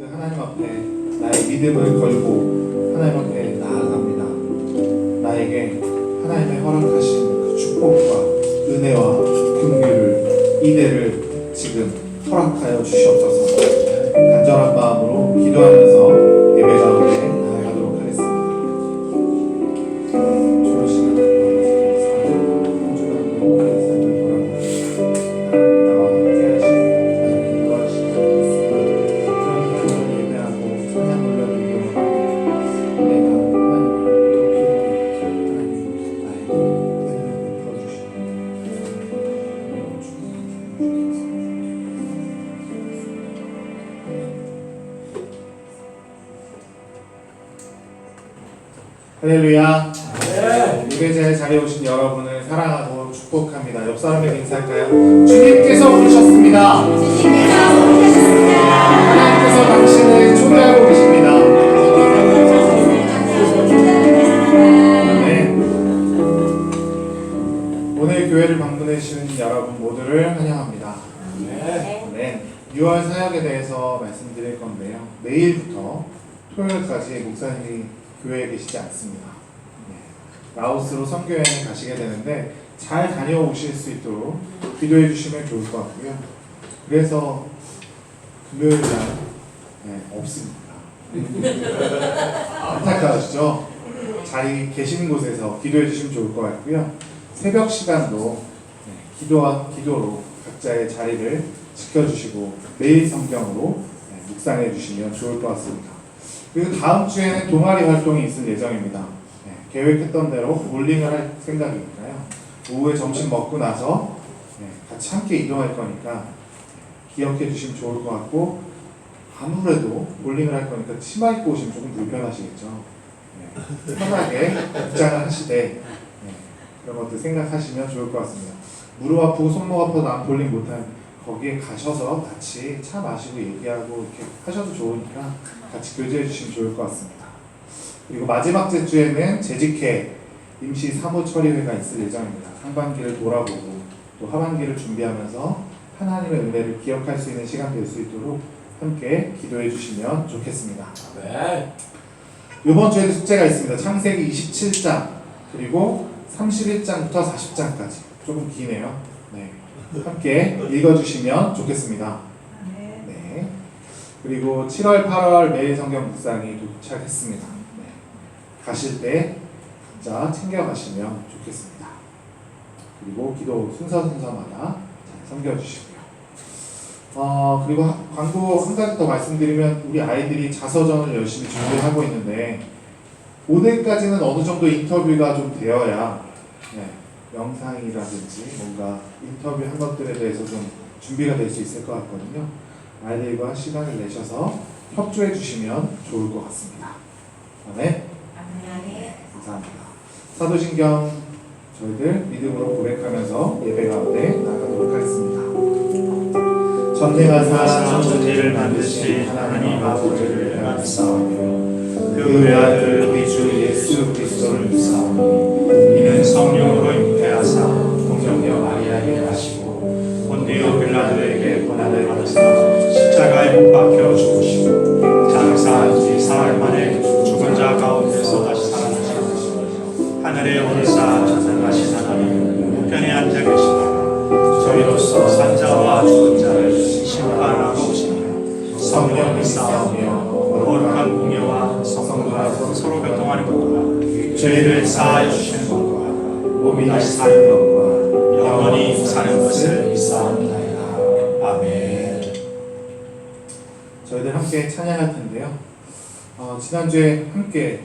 그 하나님 앞에 나의 믿음을 걸고 하나님 앞에 나아갑니다. 나에게 하나님의 허락하신 그 축복과 은혜와 긍휼을 이대를 지금 허락하여 주시옵소서. 간절한 마음으로 기도하면서 예배 가운데 나아가도록 하겠습니다. 주로 시간을 나와 함께 하시고 인도하시고 그런 기도를 예배하고 찬양 올려드리고 내가 하나님을 더 깊이 하나님 나에게 은혜를 풀어주시옵소서. 할렐루야. 예배자의 자리에 오신 여러분을 사랑하고 축복합니다. 옆 사람에게 인사할까요? 주님께서 부르셨습니다. 하나님께서 당신을 초대하고 계십니다. 네. 오늘 교회를 방문해 주시는 여러분 모두를 환영합니다. 네. 6월 사역에 대해서 말씀드릴 건데요. 내일부터 토요일까지 목사님이 교회에 계시지 않습니다. 라오스로 선교여행을 가시게 되는데 잘 다녀오실 수 있도록 기도해 주시면 좋을 것 같고요. 그래서 금요일날 없습니다. 안타까우시죠? 자리 계시는 곳에서 기도해 주시면 좋을 것 같고요. 새벽 시간도 기도로 각자의 자리를 지켜주시고 매일 성경으로 묵상해 주시면 좋을 것 같습니다. 그리고 다음 주에는 동아리 활동이 있을 예정입니다. 계획했던 대로 볼링을 할 생각이니까요. 오후에 점심 먹고 나서 같이 함께 이동할 거니까 기억해 주시면 좋을 것 같고, 아무래도 볼링을 할 거니까 치마 입고 오시면 조금 불편하시겠죠. 편하게 입장을 하시되 그런 것들 생각하시면 좋을 것 같습니다. 무릎 아프고 손목 아파서 난 볼링 못하는 거기에 가셔서 같이 차 마시고 얘기하고 이렇게 하셔도 좋으니까 같이 교제해 주시면 좋을 것 같습니다. 그리고 마지막 주에는 재직회 임시 사무 처리회가 있을 예정입니다. 상반기를 돌아보고 또 하반기를 준비하면서 하나님의 은혜를 기억할 수 있는 시간 될 수 있도록 함께 기도해 주시면 좋겠습니다. 네. 이번 주에도 숙제가 있습니다. 창세기 27장 그리고 31장부터 40장까지 조금 기네요. 네. 함께 읽어주시면 좋겠습니다. 네. 그리고 7월, 8월 매일 성경 묵상이 도착했습니다. 네. 가실 때 각자 챙겨가시면 좋겠습니다. 그리고 기도 순서마다 잘 섬겨주시고요. 그리고 광고 한 가지 더 말씀드리면, 우리 아이들이 자서전을 열심히 준비하고 있는데 오늘까지는 어느 정도 인터뷰가 좀 되어야 영상이라든지 뭔가 인터뷰한 것들에 대해서 좀 준비가 될 수 있을 것 같거든요. 아이들과 시간을 내셔서 협조해 주시면 좋을 것 같습니다. 아멘. 감사합니다. 사도신경 저희들 믿음으로 고백하면서 예배 가운데 나가도록 하겠습니다. 전능하사 천지를 만드신 하나님 아버지를 내가 믿사오며 그 외아들 우리 주 예수 그리스도를 믿사오니 이는 성령으로 잉태하사 동정녀 마리아에게 나시고 본디오 빌라도에게 고난을 받으사 십자가에 못 박혀 죽으시고 장사 뒤 사흘 만에 죽은 자 가운데서 다시 살아나시고 하늘에 오르사 전능하신 하나님 우편에 앉아 계시다가 저희로서 산자와 죽은 자를 심판하고 오시며 성령 믿사오며 거룩한 공예와 성도라서 서로 교통하는 것과 죄를 사하여 주시는 것과 몸이 다시 사는 것과 영원히 사는 것을 믿사옵나이다. 아멘. 저희들 함께 찬양할 텐데요. 지난주에 함께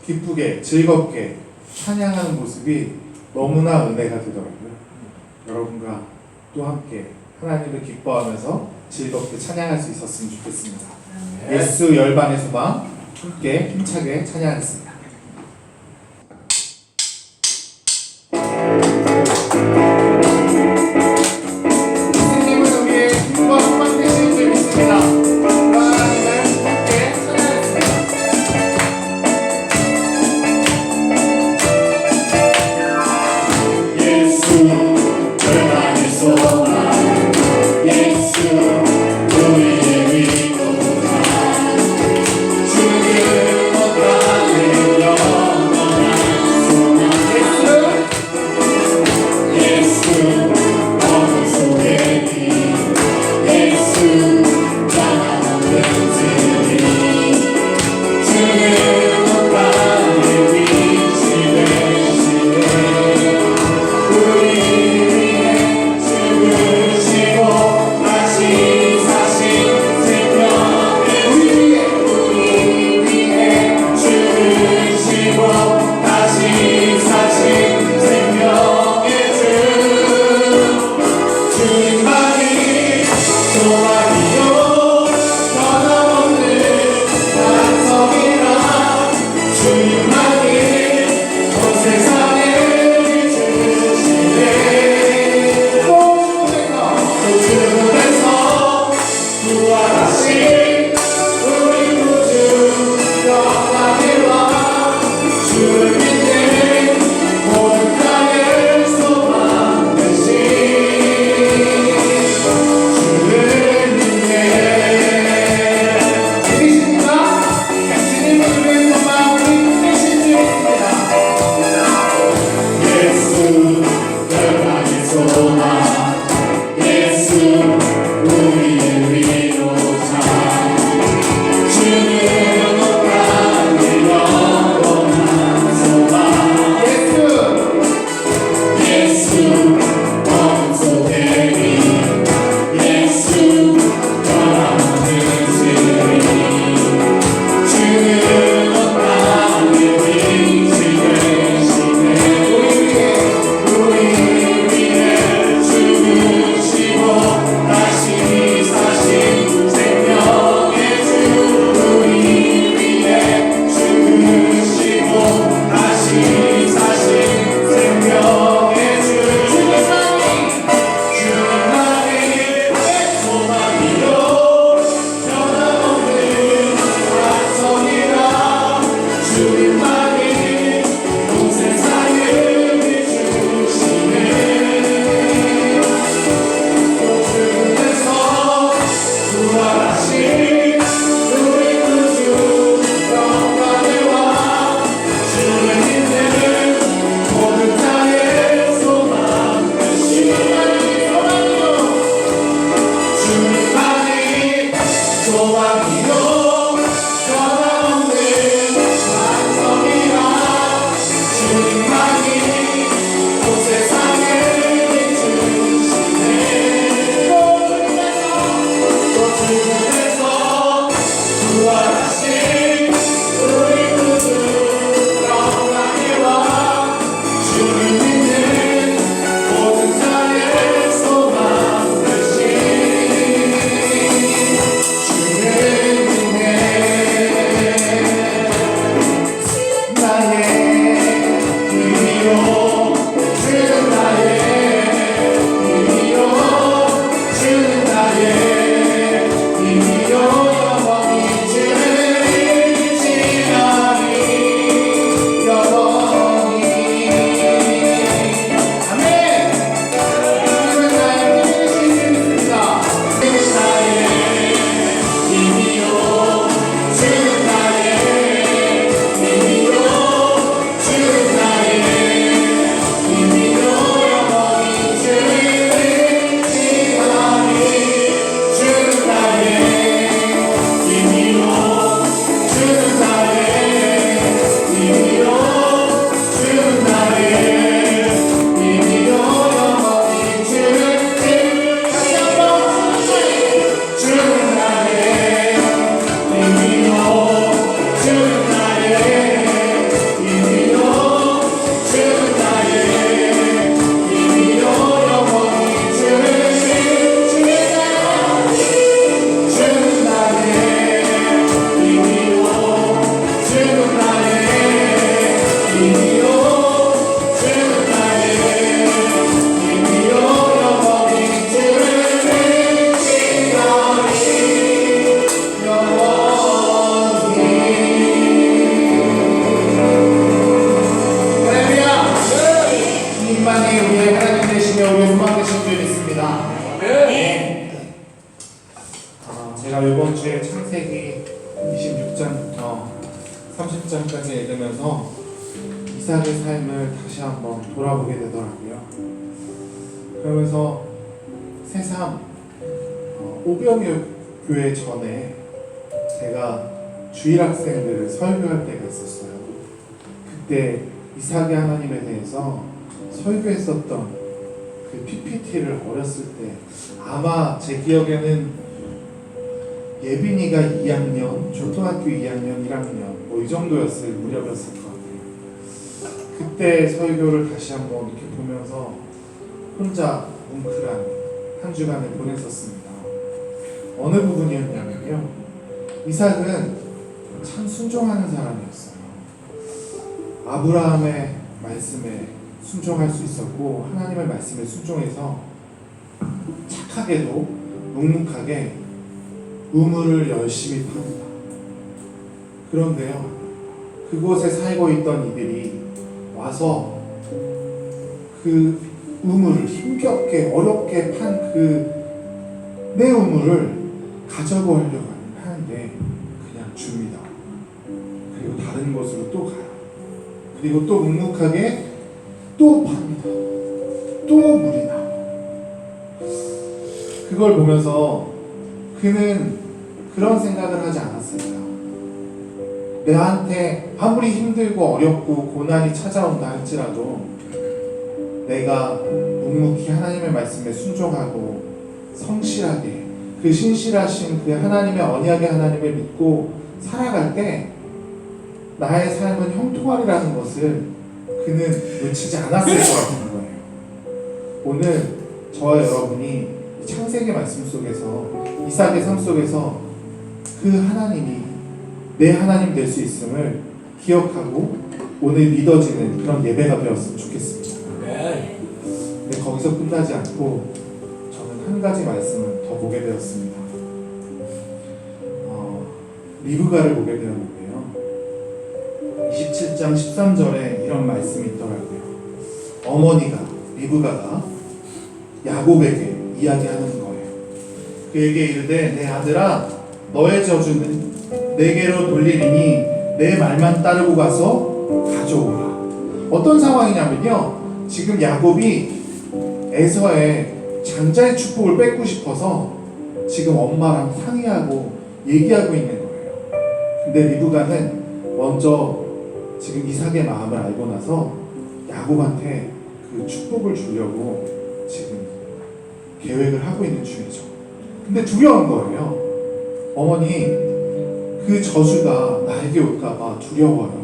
기쁘게 즐겁게 찬양하는 모습이 너무나 은혜가 되더라고요. 여러분과 또 함께 하나님을 기뻐하면서 즐겁게 찬양할 수 있었으면 좋겠습니다. 예수 열반의 소망 함께 힘차게 찬양하겠습니다. 예수님을 위해 힘과 소망 되신 줄 믿습니다. 하나님을 함께 찬양하겠습니다. 예수 열반의 소망, 예수 우리의 위로자, 제가 이번 주에 창세기 26장부터 30장까지 읽으면서 이삭의 삶을 다시 한번 돌아보게 되더라고요. 그러면서 새삼 오병이어 교회 전에 제가 주일 학생들을 설교할 때가 있었어요. 그때 이삭의 하나님에 대해서 설교했었던 그 PPT를 어렸을 때 아마 제 기억에는 예빈이가 2학년, 초등학교 2학년, 1학년 뭐 이 정도였을 무렵이었을 것 같아요. 그때 설교를 다시 한번 이렇게 보면서 혼자 뭉클한 한 주간을 보냈었습니다. 어느 부분이었냐면요, 이삭은 참 순종하는 사람이었어요. 아브라함의 말씀에 순종할 수 있었고 하나님의 말씀에 순종해서 착하게도 묵묵하게 우물을 열심히 팝니다. 그런데요, 그곳에 살고 있던 이들이 와서 그 우물을 힘겹게 어렵게 판 그 내 우물을 가져가려고 하는데 그냥 줍니다. 그리고 다른 곳으로 또 가요. 그리고 또 묵묵하게 또 팝니다. 또 물이 나와요. 그걸 보면서 그는 그런 생각을 하지 않았습니다. 내한테 아무리 힘들고 어렵고 고난이 찾아온다 할지라도 내가 묵묵히 하나님의 말씀에 순종하고 성실하게 그 신실하신 그 하나님의 언약의 하나님을 믿고 살아갈 때 나의 삶은 형통하리라는 것을 그는 놓치지 않았을 것 같은 거예요. 오늘 저와 여러분이 창세기 말씀 속에서 이삭의 삶 속에서 그 하나님이 내 하나님 될 수 있음을 기억하고 오늘 믿어지는 그런 예배가 되었으면 좋겠습니다. 근데 거기서 끝나지 않고 저는 한 가지 말씀을 더 보게 되었습니다. 리브가를 보게 되었는데요. 27장 13절에 이런 말씀이 있더라고요. 어머니가 리브가가 야곱에게 이야기하는 거예요. 그에게 이르되 내 아들아 너의 저주는 내게로 돌리리니 내 말만 따르고 가서 가져오라. 어떤 상황이냐면요, 지금 야곱이 에서의 장자의 축복을 뺏고 싶어서 지금 엄마랑 상의하고 얘기하고 있는 거예요. 근데 리브가는 먼저 지금 이삭의 마음을 알고 나서 야곱한테 그 축복을 주려고 지금 계획을 하고 있는 중이죠. 근데 두려운 거예요. 어머니, 그 저주가 나에게 올까봐 두려워요.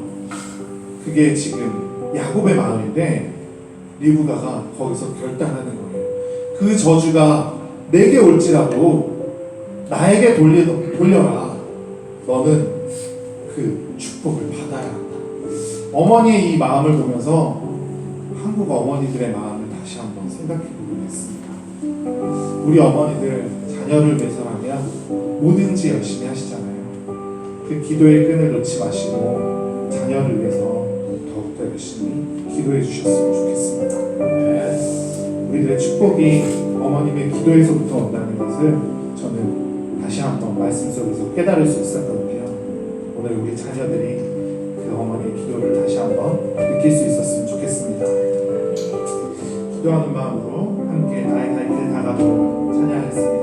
그게 지금 야곱의 마음인데 리브가가 거기서 결단하는 거예요. 그 저주가 내게 올지라도 나에게 돌려라. 너는 그 축복을 받아야 한다. 어머니의 이 마음을 보면서 한국 어머니들의 마음을 다시 한번 생각해 보곤 했습니다. 우리 어머니들 자녀를 위해서라면 뭐든지 열심히 하시잖아요. 그 기도의 끈을 놓지 마시고 자녀를 위해서 더욱더 열심히 기도해 주셨으면 좋겠습니다. 우리들의 축복이 어머님의 기도에서부터 온다는 것을 저는 다시 한번 말씀 속에서 깨달을 수 있었거든요. 오늘 우리 자녀들이 그 어머니의 기도를 다시 한번 느낄 수 있었으면 좋겠습니다. 기도하는 마음으로 함께 나의 갈 길 다가도록 찬양하겠습니다.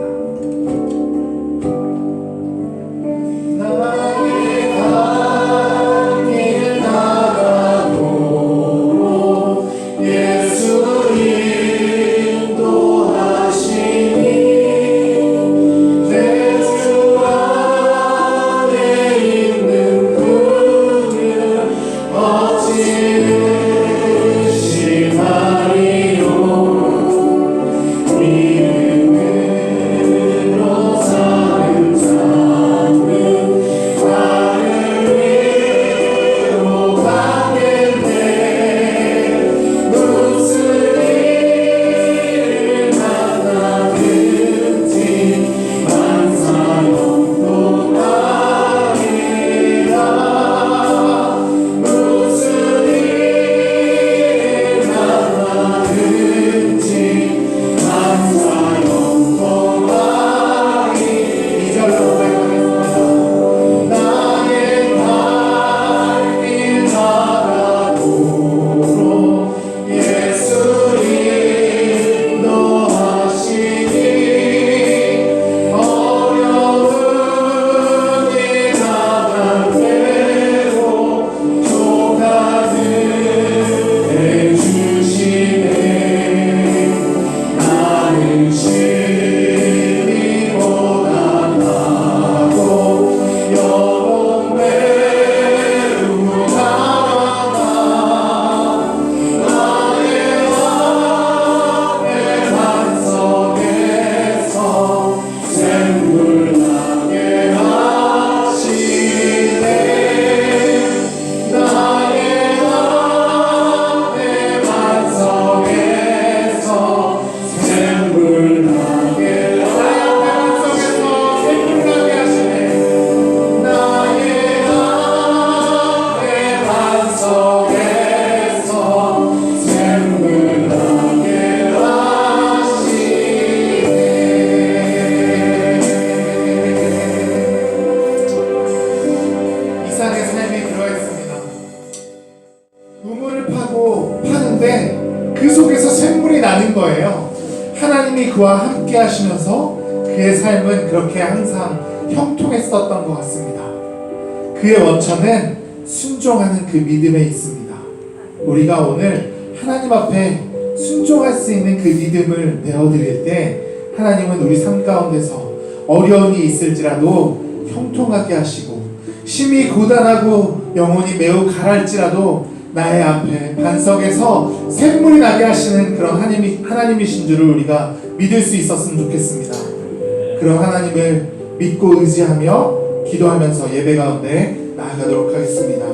하나님이 그와 함께 하시면서 그의 삶은 그렇게 항상 형통했었던 것 같습니다. 그 그의 원천은 순종하는 그 믿음에 있습니다. 우리가 오늘 하나님 앞에 순종할 수 있는 그 믿음을 내어드릴 때 하나님은 우리 삶 가운데서 어려움이 있을지라도 형통하게 하시고 심히 고단하고 영혼이 매우 가랄지라도 나의 앞에 반석에서 샘물이 나게 하시는 그런 하나님이신 줄을 우리가 믿을 수 있었으면 좋겠습니다. 그런 하나님을 믿고 의지하며 기도하면서 예배 가운데 나아가도록 하겠습니다.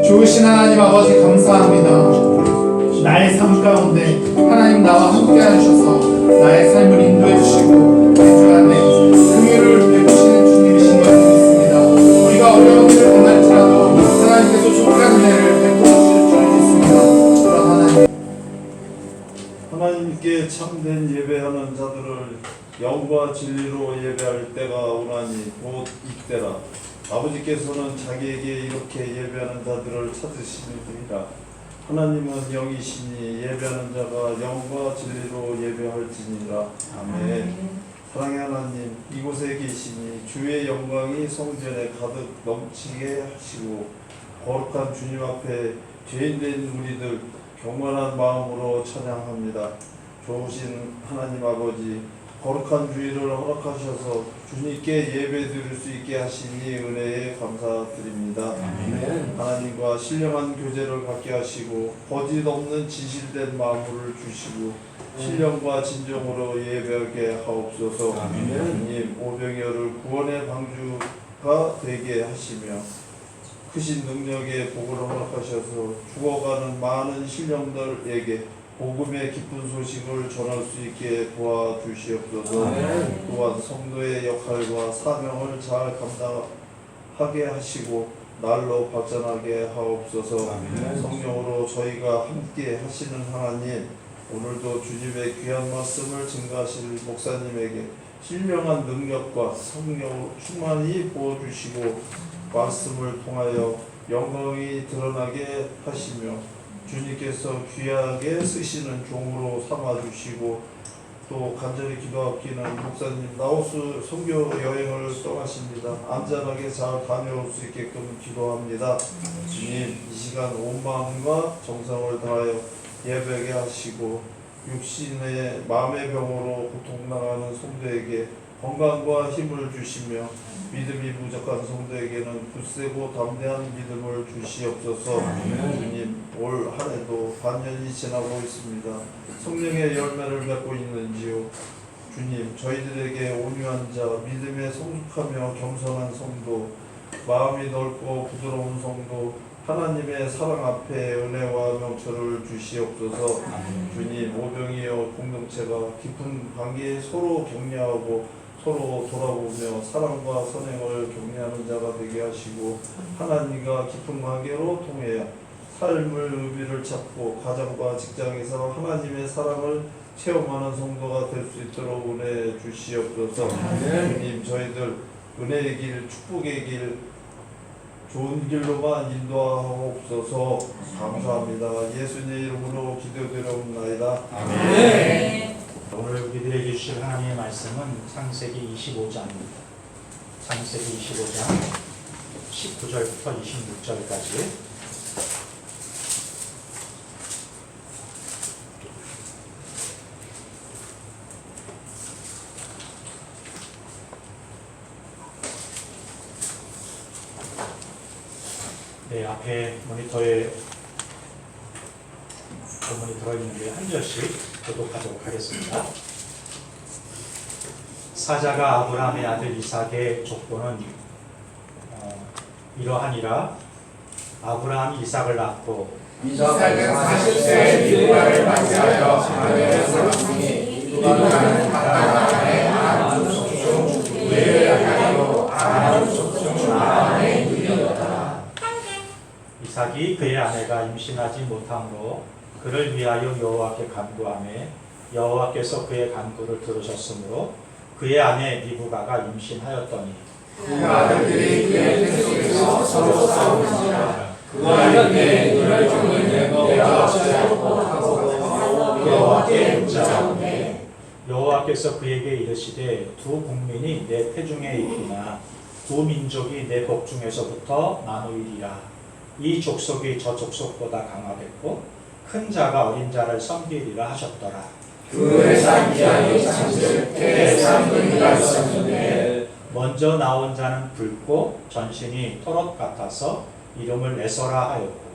좋으신 하나님 아버지 감사합니다. 나의 삶 가운데 하나님 나와 함께 하셔서 나의 삶을 인도해 주시고 내 주 안에 긍휼을 베푸시는 주님이신 걸 믿습니다. 우리가 어려운 일을 당할지라도 하나님께서 족한 은혜를 베풀어 주실 줄 믿습니다. 그런 하나님, 하나님께 참된 예배하는 자들을 영과 진리로 예배할 때가 오나니 곧 이때라. 아버지께서는 자기에게 이렇게 예배하는 자들을 찾으시느니라. 하나님은 영이시니 예배하는 자가 영과 진리로 예배할지니라. 아멘. 사랑의 하나님, 이곳에 계시니 주의 영광이 성전에 가득 넘치게 하시고 거룩한 주님 앞에 죄인된 우리들 경건한 마음으로 찬양합니다. 좋으신 하나님 아버지, 거룩한 주일을 허락하셔서 주님께 예배 드릴 수 있게 하시니 은혜에 감사드립니다. 아멘. 하나님과 신령한 교제를 갖게 하시고 거짓 없는 진실된 마음을 주시고 신령과 진정으로 예배하게 하옵소서. 주님 오병이어를 구원의 방주가 되게 하시며 크신 능력의 복을 허락하셔서 죽어가는 많은 신령들에게 복음의 기쁜 소식을 전할 수 있게 도와주시옵소서. 또한 성도의 역할과 사명을 잘 감당하게 하시고 날로 발전하게 하옵소서. 성령으로 저희가 함께 하시는 하나님, 오늘도 주님의 귀한 말씀을 증거하실 목사님에게 신령한 능력과 성령 충만히 부어주시고 말씀을 통하여 영광이 드러나게 하시며 주님께서 귀하게 쓰시는 종으로 삼아주시고 또 간절히 기도하기는 목사님 라오스 선교 여행을 떠나십니다. 안전하게 잘 다녀올 수 있게끔 기도합니다. 주님, 이 시간 온 마음과 정성을 다하여 예배하게 하시고 육신의 마음의 병으로 고통당하는 성도에게 건강과 힘을 주시며 믿음이 부족한 성도에게는 굳세고 담대한 믿음을 주시옵소서. 주님, 올 한 해도 반년이 지나고 있습니다. 성령의 열매를 맺고 있는지요? 주님, 저희들에게 온유한 자, 믿음에 성숙하며 겸손한 성도, 마음이 넓고 부드러운 성도, 하나님의 사랑 앞에 은혜와 명철을 주시옵소서. 주님, 오병이어 공동체가 깊은 관계에 서로 격려하고 서로 돌아보며 사랑과 선행을 격려하는 자가 되게 하시고 하나님과 깊은 관계로 통해 삶의 의미를 찾고 가정과 직장에서 하나님의 사랑을 체험하는 성도가 될 수 있도록 은혜 주시옵소서. 주님, 저희들 은혜의 길, 축복의 길, 좋은 길로만 인도하옵소서. 감사합니다. 예수님의 이름으로 기도드려옵나이다. 아멘. 오늘 우리들에게 주실 하나님의 말씀은 창세기 25장입니다. 창세기 25장 19절부터 26절까지. 네, 앞에 모니터에 본문이 들어있는데 한 절씩 교독하도록 하겠습니다. 사자가 아브라함의 아들 이삭의 족보는 이러하니라. 아브라함이 이삭을 낳고 이삭은 40세 미르바를 맞이하여 하늘의 사람이 미르바는 가나안의 아람 족중 우리를 향하여 아람 족중 아람에 누렸다. 이삭이 그의 아내가 임신하지 못함으로 그를 위하여 여호와께 간구하매 여호와께서 그의 간구를 들으셨으므로 그의 아내 리브가가 임신하였더니 그 아들들이 그의 태 속에서 서로 싸우니라. 그 아이에게 눈을 종을 내고 어찌하여 못하고 여호와께 묻자오되 여호와께서 그에게 이르시되 두 국민이 내 태중에 있구나. 두 민족이 내 복중에서부터 나누이리라. 이 족속이 저 족속보다 강하겠고 큰 자가 어린 자를 섬기리라 하셨더라. 그 장기하에 장들때 쌍둥이가 있었는데 먼저 나온 자는 붉고 전신이 토롯 같아서 이름을 에서라 하였고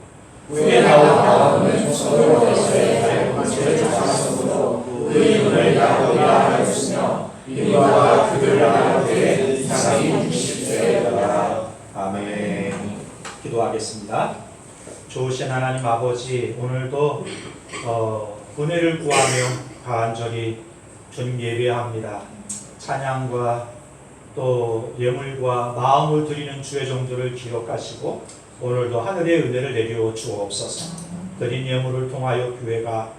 후에 나온 서로에서의 번째를 쫓아서도 그 이름을 야곱이라 하였으며 이와 그들 가운데 이삭이 60세였더라. 아멘. 기도하겠습니다. 좋으신 하나님 아버지, 오늘도 은혜를 구하며 간절히 주님 예배합니다. 찬양과 또 예물과 마음을 드리는 주의 종들을 기억하시고 오늘도 하늘의 은혜를 내려 주옵소서. 드린 예물을 통하여 교회가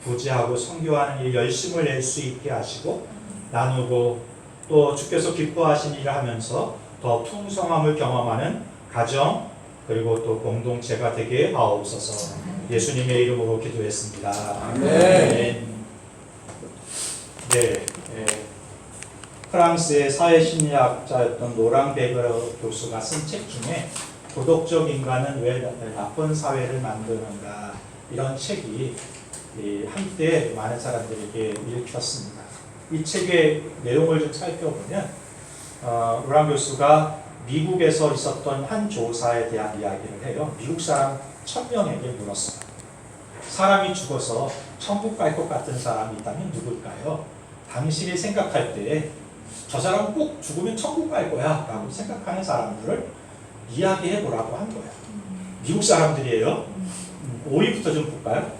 부지하고 선교하는 일 열심을 낼 수 있게 하시고 나누고 또 주께서 기뻐하신 일을 하면서 더 풍성함을 경험하는 가정 그리고 또 공동체가 되게 하옵소서. 예수님의 이름으로 기도했습니다. 아멘. 네, 프랑스의 사회심리학자였던 노랑 베그 교수가 쓴 책 중에 도덕적 인간은 왜 나쁜 사회를 만드는가 이런 책이 한때 많은 사람들에게 읽혔습니다. 이 책의 내용을 좀 살펴보면 노랑 교수가 미국에서 있었던 한 조사에 대한 이야기를 해요. 미국 사람 1000명에게 물었어요. 사람이 죽어서 천국 갈 것 같은 사람이 있다면 누굴까요? 당신이 생각할 때 저 사람은 꼭 죽으면 천국 갈 거야 라고 생각하는 사람들을 이야기해 보라고 한 거예요. 미국 사람들이에요. 5위부터 좀 볼까요?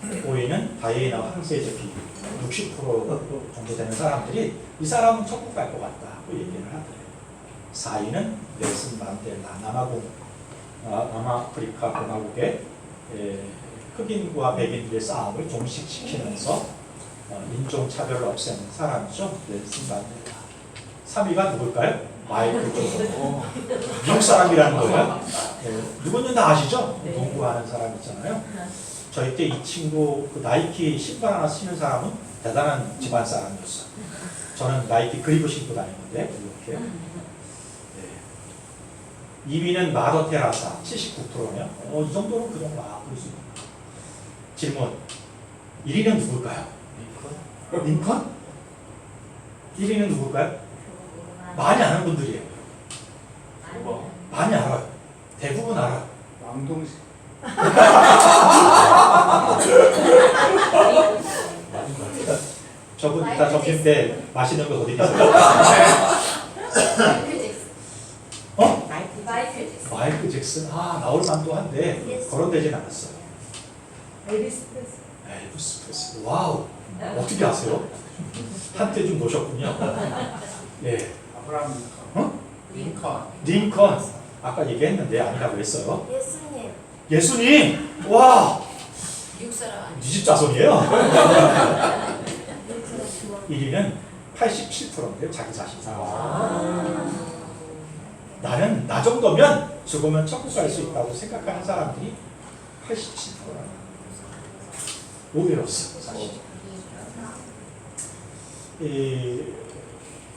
5위는 다이애나 황세제 비율 60% 정도 되는 사람들이 이 사람은 천국 갈 것 같다고 얘기를 하더래요. 4위는 넬슨 만델라 남아프리카 공화국의 흑인과 백인들의 싸움을 종식시키면서 인종차별을 없애는 사람이죠. 넬슨 만델라. 3위가 누굴까요? 마이클 조던. 미국 사람이라는 거예요. 누구는 다 아시죠? 농구하는 사람 있잖아요. 저희 때 이 친구 그 나이키 신발 하나 신는 사람은 대단한 집안 사람이었어요. 저는 나이키 그리고 신고 다니는데 이렇게요. 2위는 마더 테라사 79%네요. 이 정도는 그 정도 그럴 수 있습니다. 질문. 1위는 누굴까요? 링컨? 1위는 누굴까요? 많이 아는 분들이에요. 많이 알아요. 대부분 알아요. 왕동식. 저분 이따 점심 때 맛있는 거 어디 계세요? 어? 마이클 잭슨. 나올 만도 한데 거론되진 않았어요. 엘비스 프레슬리. 엘비스 프레슬리. 와우. 어떻게 아세요? 한때 좀 노셨군요. 예. 아브라함 링컨. 링컨. 아까 얘기했는데 아니라고 했어요. 예수님. 예수님. 와. 미국 사람 아니에요. 네 집 자손이에요. 1위는 87%인데요. 자기 자신. 나는 나 정도면 죽으면 천국 갈 수 있다고 생각하는 사람들이 87%라는 오베로스 사실.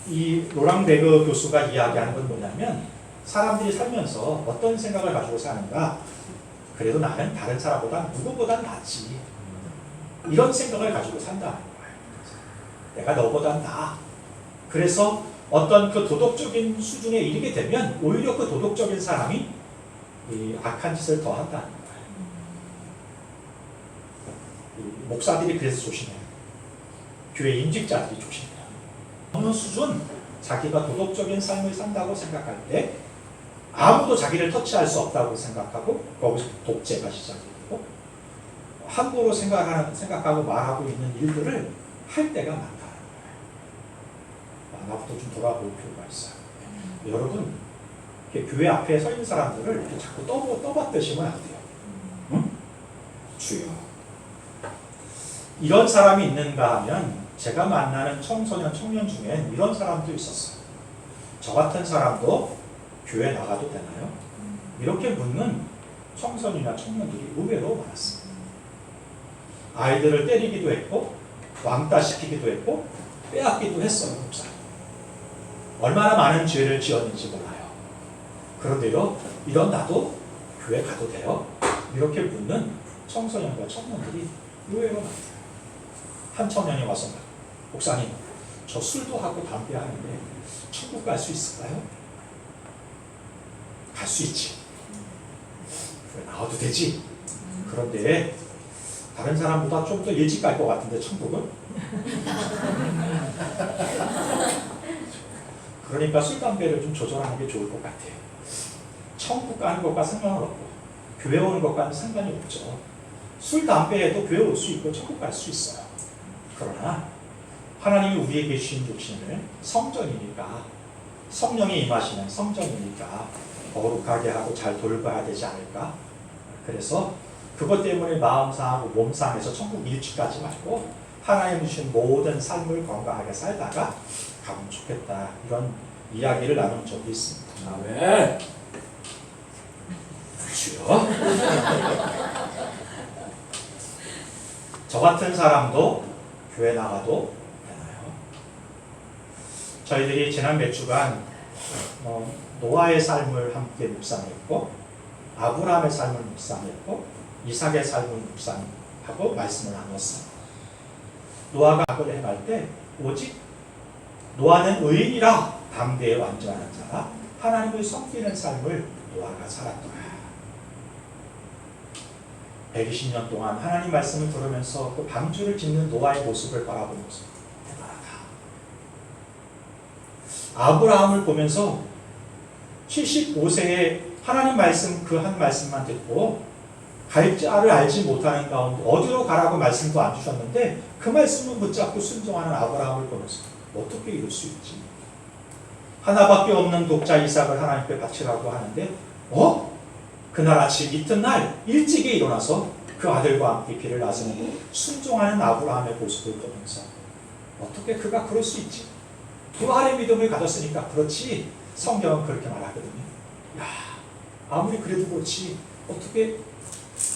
이 로랑 베그 교수가 이야기하는 건 뭐냐면 사람들이 살면서 어떤 생각을 가지고 사는가. 그래도 나는 다른 사람보다 누구보다 낫지. 이런 생각을 가지고 산다는 거예요. 내가 너보다 나아. 그래서 어떤 그 도덕적인 수준에 이르게 되면 오히려 그 도덕적인 사람이 이 악한 짓을 더 한다는 거예요. 이 목사들이 그래서 조심해요. 교회 임직자들이 조심해요. 어느 수준 자기가 도덕적인 삶을 산다고 생각할 때 아무도 자기를 터치할 수 없다고 생각하고 거기서 독재가 시작되고 함부로 생각하고 말하고 있는 일들을 할 때가 많다는 거예요. 나부터 좀 돌아볼 필요가 있어요. 여러분, 교회 앞에 서 있는 사람들을 이렇게 자꾸 떠받드시면 안 돼요. 응? 주여. 이런 사람이 있는가 하면 제가 만나는 청소년, 청년 중엔 이런 사람도 있었어요. 저 같은 사람도 교회 나가도 되나요? 이렇게 묻는 청소년이나 청년들이 의외로 많았습니다. 아이들을 때리기도 했고 왕따 시키기도 했고 빼앗기도 했어요. 목사님. 얼마나 많은 죄를 지었는지 몰라요. 그런데도 이런 나도 교회 가도 돼요? 이렇게 묻는 청소년과 청년들이 의외로 많아요. 한 청년이 와서 목사님, 저 술도 하고 담배 하는데 천국 갈 수 있을까요? 갈 수 있지. 그래, 나와도 되지. 그런데 다른 사람보다 좀 더 일찍 갈 것 같은데 천국은? 그러니까 술, 담배를 좀 조절하는 게 좋을 것 같아요. 천국 가는 것과 상관은 없고 교회 오는 것과는 상관이 없죠. 술, 담배에도 교회 올 수 있고 천국 갈 수 있어요. 그러나 하나님이 우리에게 주신 조치는 성전이니까, 성령이 임하시는 성전이니까 거룩하게 하고 잘 돌봐야 되지 않을까? 그래서 그것 때문에 마음 상하고 몸 상해서 천국 일찍 가지 말고 하나님 주신 모든 삶을 건강하게 살다가 가면 좋겠다, 이런 이야기를 나눈 적이 있습니다. 아멘. 주여. 저 같은 사람도 교회 나가도 되나요? 저희들이 지난 몇 주간 노아의 삶을 함께 묵상했고, 아브라함의 삶을 묵상했고, 이삭의 삶을 묵상하고 말씀을 나눴어요. 노아가 악을 행할 때 오직 노아는 의인이라 담대에 완전한 자라 하나님을 섬기는 삶을 노아가 살았더라. 120년 동안 하나님 말씀을 들으면서 그 방주를 짓는 노아의 모습을 바라보면서 대단하다. 아브라함을 보면서 75세에 하나님 말씀 그 한 말씀만 듣고 갈자를 알지 못하는 가운데 어디로 가라고 말씀도 안 주셨는데 그 말씀을 붙잡고 순종하는 아브라함을 보면서 어떻게 이럴 수 있지? 하나밖에 없는 독자 이삭을 하나님께 바치라고 하는데 그날 아침 이튿날 일찍이 일어나서 그 아들과 함께 길을 나서는 순종하는 아브라함의 모습을 보면서 어떻게 그가 그럴 수 있지? 부활의 믿음을 가졌으니까 그렇지. 성경은 그렇게 말하거든요. 야, 아무리 그래도 그렇지 어떻게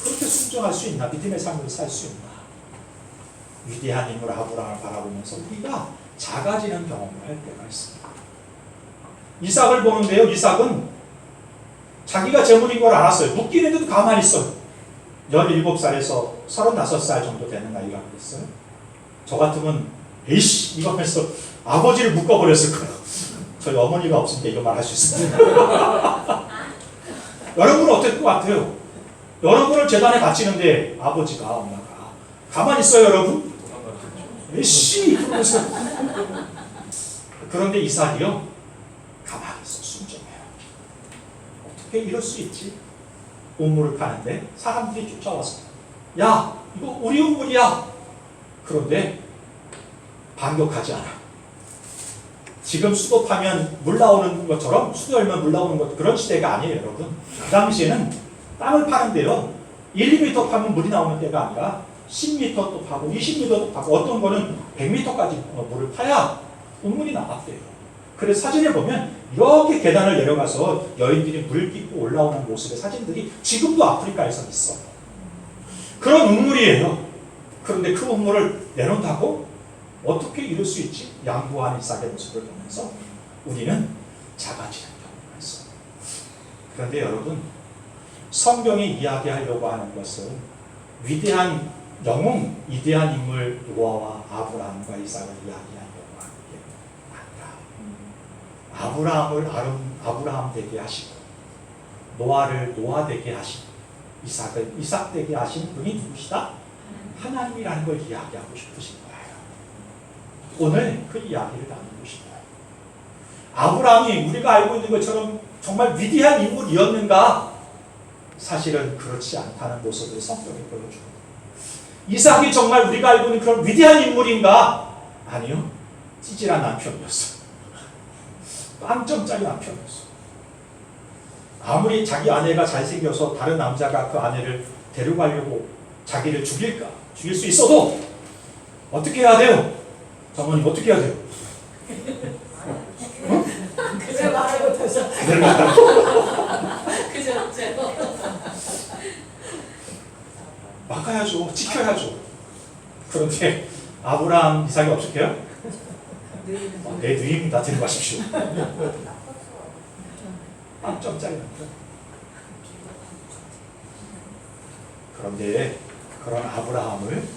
그렇게 순종할 수 있나? 믿음의 삶을 살 수 있나? 위대한 인물 아브라함을 바라보면서 우리가 작아지는 경험을 할 때가 있습니다. 이삭을 보는데요. 이삭은 자기가 재물인 걸 알았어요. 묶이는데도 가만히 있어요. 17살에서 35살 정도 되는 나이가 됐어요. 저 같으면 에이씨 이거 하면서 아버지를 묶어버렸을 거예요. 저희 어머니가 없으니까 이거 말할 수 있습니다. 여러분은 어떨 것 같아요? 여러분을 재단에 바치는데 아버지가 엄마가 가만히 있어요, 여러분? 에이씨 그러면서 그런데 이삭이요 가만히 있어 순종해요. 어떻게 이럴 수 있지? 우물을 파는데 사람들이 쫓아와서 야 이거 우리 우물이야. 그런데 반격하지 않아. 지금 수도파면 물 나오는 것처럼 수도 열면 물 나오는 것 그런 시대가 아니에요, 여러분. 그 당시에는 땅을 파는데요 1, 2m 파면 물이 나오는 때가 아니라 10m도 파고 20m도 파고 어떤 거는 100m까지 물을 파야 우물이 나왔대요. 그래서 사진에 보면 이렇게 계단을 내려가서 여인들이 물 끼고 올라오는 모습의 사진들이 지금도 아프리카에서 있어. 그런 우물이에요. 그런데 그 우물을 내놓는다고? 어떻게 이럴 수 있지? 양보한 이삭의 모습을 보면서 우리는 작아지는 경우가 있어요. 그런데 여러분, 성경이 이야기하려고 하는 것은 위대한 영웅, 위대한 인물 노아와 아브라함과 이삭을 이야기하려고 하는 게 아니라 아브라함을 아브라함 되게 하시고 노아를 노아 되게 하시고 이삭을 이삭 되게 하신 분이 누구시다? 하나님이라는 걸 이야기하고 싶으신 거예요. 오늘 그 이야기를 나누고 싶어요. 아브라함이 우리가 알고 있는 것처럼 정말 위대한 인물이었는가? 사실은 그렇지 않다는 모습을 성경이 보여줍니다. 이삭이 정말 우리가 알고 있는 그런 위대한 인물인가? 아니요. 찌질한 남편이었어요. 빵점짜리 남편이었어요. 아무리 자기 아내가 잘생겨서 다른 남자가 그 아내를 데려가려고 자기를 죽일 수 있어도 어떻게 해야 돼요? 장모님 어떻게 해야 돼요? 그제 말을 못해서 그제 막아야죠. 지켜야죠. 그런데 아브라함, 이삭이 어떻게 해요? 내 누이입니다. 들어가십시오. 빵점짜리 남자. 그런데 그런 아브라함을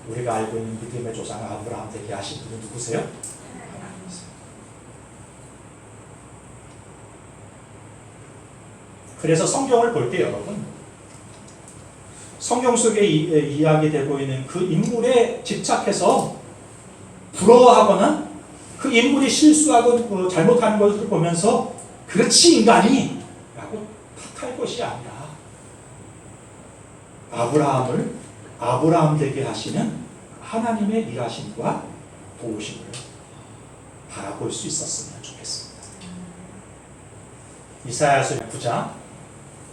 우리가 알고 있는 믿음의 조상 아브라함 되게 하신 분이 누구세요? 하나님이세요. 그래서 성경을 볼 때 여러분, 성경 속에 이야기되고 있는 그 인물에 집착해서 부러워하거나 그 인물이 실수하고 잘못하는 것을 보면서 그렇지 인간이 라고 탓할 것이 아니라 아브라함을 아브라함 되게 하시는 하나님의 일하심과 도우심을 바라볼 수 있었으면 좋겠습니다. 이사야서 9장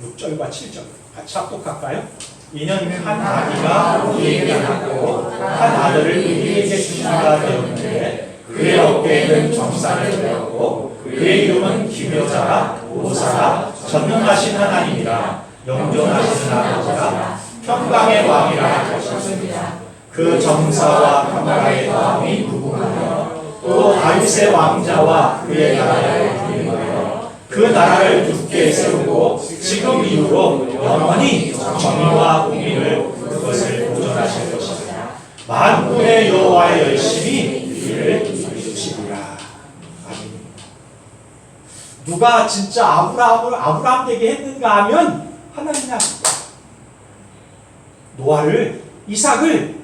6절과 7절 같이 합독할까요? 이는 한 아기가 우리에게 낳고 한 아들을 우리에게 주시가 되었는데 그의 어깨에는 정사를 되었고 그의 이름은 기묘자라 보사라 전능하신 하나님이라 영존하신 아버지라 평강의 왕이라 하셨습니다. 그 정사와 평강의 마음이 무궁하며 또 다윗의 왕자와 그의 나라를 기리하여 그 나라를 굳게 세우고 지금 이후로 영원히 정의와 공의를 그것을 보존하실 것이다. 만군의 여호와의 열심히 이를 이루시리라. 아멘입니다. 누가 진짜 아브라함을 아브라함 되게 했는가 하면 하나님이 아닙니다. 노아를 이삭을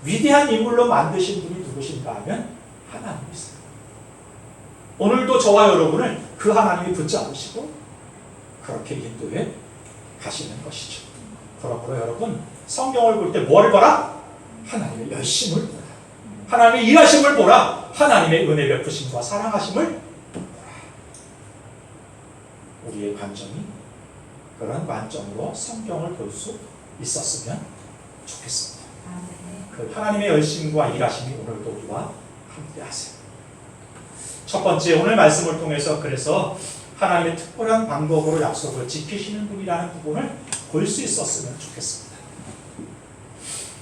위대한 인물로 만드신 분이 누구신가 하면 하나님이세요. 오늘도 저와 여러분을 그 하나님이 붙잡으시고 그렇게 인도해 가시는 것이죠. 그러므로 여러분 성경을 볼 때 뭐를 보라? 하나님의 열심을 보라. 하나님의 일하심을 보라. 하나님의 은혜 베푸심과 사랑하심을 보라. 우리의 관점이 그런 관점으로 성경을 볼 수 있었으면 좋겠습니다. 그 하나님의 열심과 일하심이 오늘도 우리와 함께 하세요. 첫 번째 오늘 말씀을 통해서 그래서 하나님의 특별한 방법으로 약속을 지키시는 분이라는 부분을 볼 수 있었으면 좋겠습니다.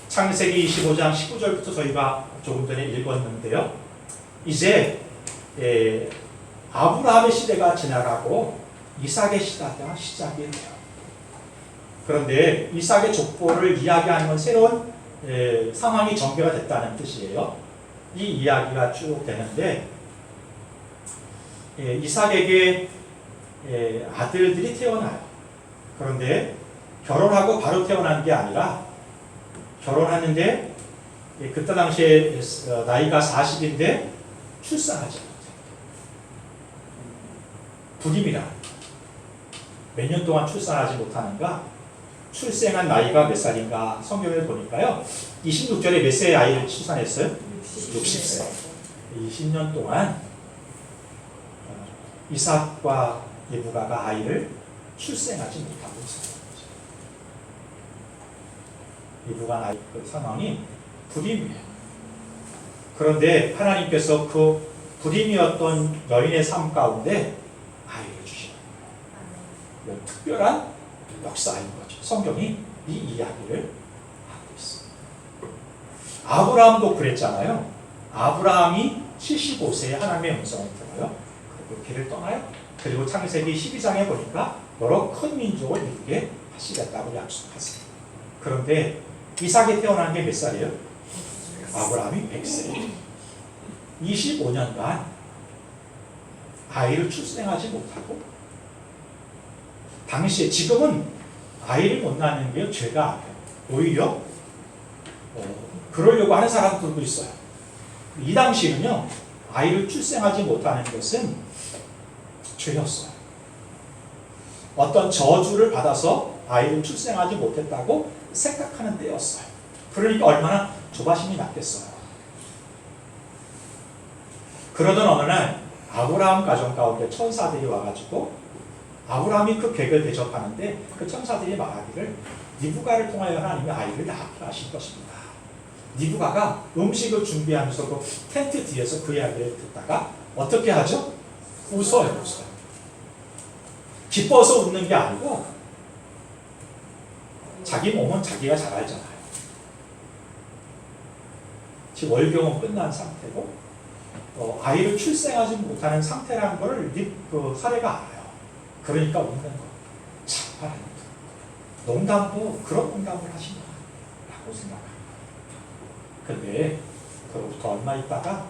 창세기 25장 19절부터 저희가 조금 전에 읽었는데요. 이제 아브라함의 시대가 지나가고 이삭의 시대가 시작이 돼요. 그런데 이삭의 족보를 이야기하는 새로운 상황이 전개가 됐다는 뜻이에요. 이 이야기가 쭉 되는데 이삭에게 아들들이 태어나요. 그런데 결혼하고 바로 태어난 게 아니라 결혼하는데 그때 당시에 나이가 40인데 출산하지 못해요. 불임이라 몇 년 동안 출산하지 못하는가? 출생한 나이가 몇 살인가? 성경을 보니까요 26절에 몇 세의 아이를 출산했어요? 60세. 20년 동안 이삭과 리브가가 아이를 출생하지 못하고 있었던 거죠. 리브가 나이 그 상황이 불임이에요. 그런데 하나님께서 그 불임이었던 여인의 삶 가운데 아이를 주시는 거예요. 특별한 역사인 거죠. 성경이 이 이야기를 하고 있습니다. 아브라함도 그랬잖아요. 아브라함이 75세에 하나님의 음성을 들어요. 그리고 길을 떠나요. 그리고 창세기 12장에 보니까 여러 큰 민족을 이루게 하시겠다고 약속하세요. 그런데 이삭이 태어난 게 몇 살이에요? 아브라함이 100세. 25년간 아이를 출생하지 못하고 당시에 지금은 아이를 못 낳는 게 죄가 아니에요. 오히려 그러려고 하는 사람들도 있어요. 이 당시에는요 아이를 출생하지 못하는 것은 죄였어요. 어떤 저주를 받아서 아이를 출생하지 못했다고 생각하는 때였어요. 그러니까 얼마나 조바심이 났겠어요. 그러던 어느 날 아브라함 가정 가운데 천사들이 와가지고 아브라함이 그 계획을 대접하는데 그 천사들이 말하기를 니브가를 통하여 하나님이 아이를 낳게 하실 것입니다. 니브가가 음식을 준비하면서 그 텐트 뒤에서 그 이야기를 듣다가 어떻게 하죠? 웃어요. 기뻐서 웃는 게 아니고 자기 몸은 자기가 잘 알잖아요. 지금 월경은 끝난 상태고 아이를 출생하지 못하는 상태라는 걸 그 사례가 알아요. 그러니까 웃는 거. 참, 농담도 그런 농담을 하시나 라고 생각합니다. 근데 그로부터 얼마 있다가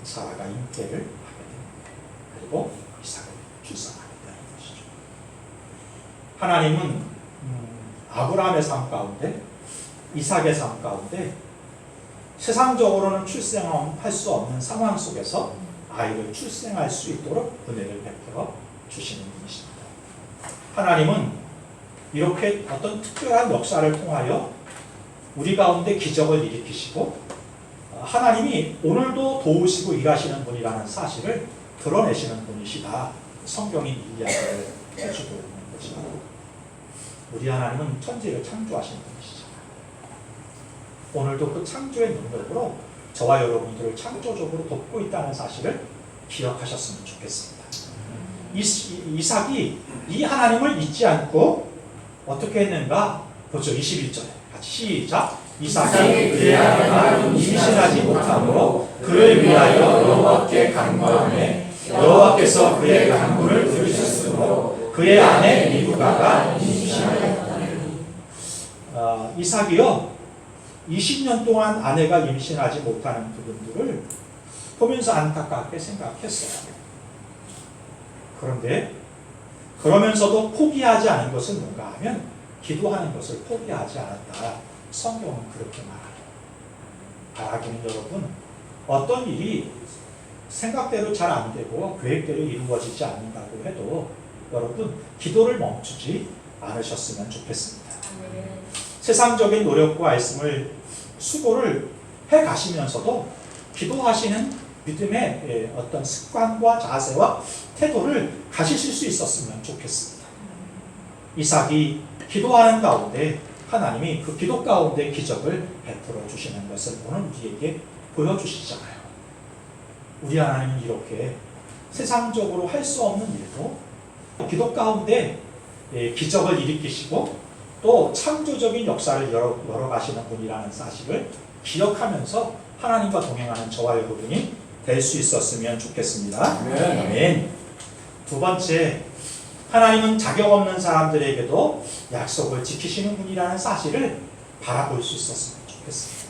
사라가 잉태를 하게 됩니다. 그리고 이삭을 출산하게 되는 것이죠. 하나님은 아브라함의 삶 가운데, 이삭의 삶 가운데 세상적으로는 출생할 수 없는 상황 속에서 아이를 출생할 수 있도록 은혜를 베풀어 주시는 분이십니다. 하나님은 이렇게 어떤 특별한 역사를 통하여 우리 가운데 기적을 일으키시고 하나님이 오늘도 도우시고 일하시는 분이라는 사실을 드러내시는 분이시다. 성경이 이야기를 해주고 있는 것입니다. 우리 하나님은 천지를 창조하신 분이시죠. 오늘도 그 창조의 능력으로 저와 여러분들을 창조적으로 돕고 있다는 사실을 기억하셨으면 좋겠습니다. 이삭이 이 하나님을 잊지 않고 어떻게 했는가? 보죠. 21절에 같이 시작. 이삭이 그의 아내가 임신하지 못함으로 그를 위하여 여호와께 간구하매 여호와께서 그의 간구를 들으셨으므로 그의 아내 리브가가 임신하였더니. 이삭이요 20년 동안 아내가 임신하지 못하는 부분들을 보면서 안타깝게 생각했어요. 그런데 그러면서도 포기하지 않은 것은 뭔가 하면 기도하는 것을 포기하지 않았다. 성경은 그렇게 말합니다. 바라기는 여러분, 어떤 일이 생각대로 잘 안 되고 계획대로 이루어지지 않는다고 해도 여러분 기도를 멈추지 않으셨으면 좋겠습니다. 세상적인 노력과 애씀을 수고를 해 가시면서도 기도하시는 믿음의 어떤 습관과 자세와 태도를 가지실 수 있었으면 좋겠습니다. 이삭이 기도하는 가운데 하나님이 그 기도 가운데 기적을 베풀어 주시는 것을 오늘 우리에게 보여주시잖아요. 우리 하나님은 이렇게 세상적으로 할 수 없는 일도 기도 가운데 기적을 일으키시고 또 창조적인 역사를 열어가시는 분이라는 사실을 기억하면서 하나님과 동행하는 저와 여러분이 될 수 있었으면 좋겠습니다. 아멘. 두 번째, 하나님은 자격 없는 사람들에게도 약속을 지키시는 분이라는 사실을 바라볼 수 있었으면 좋겠습니다.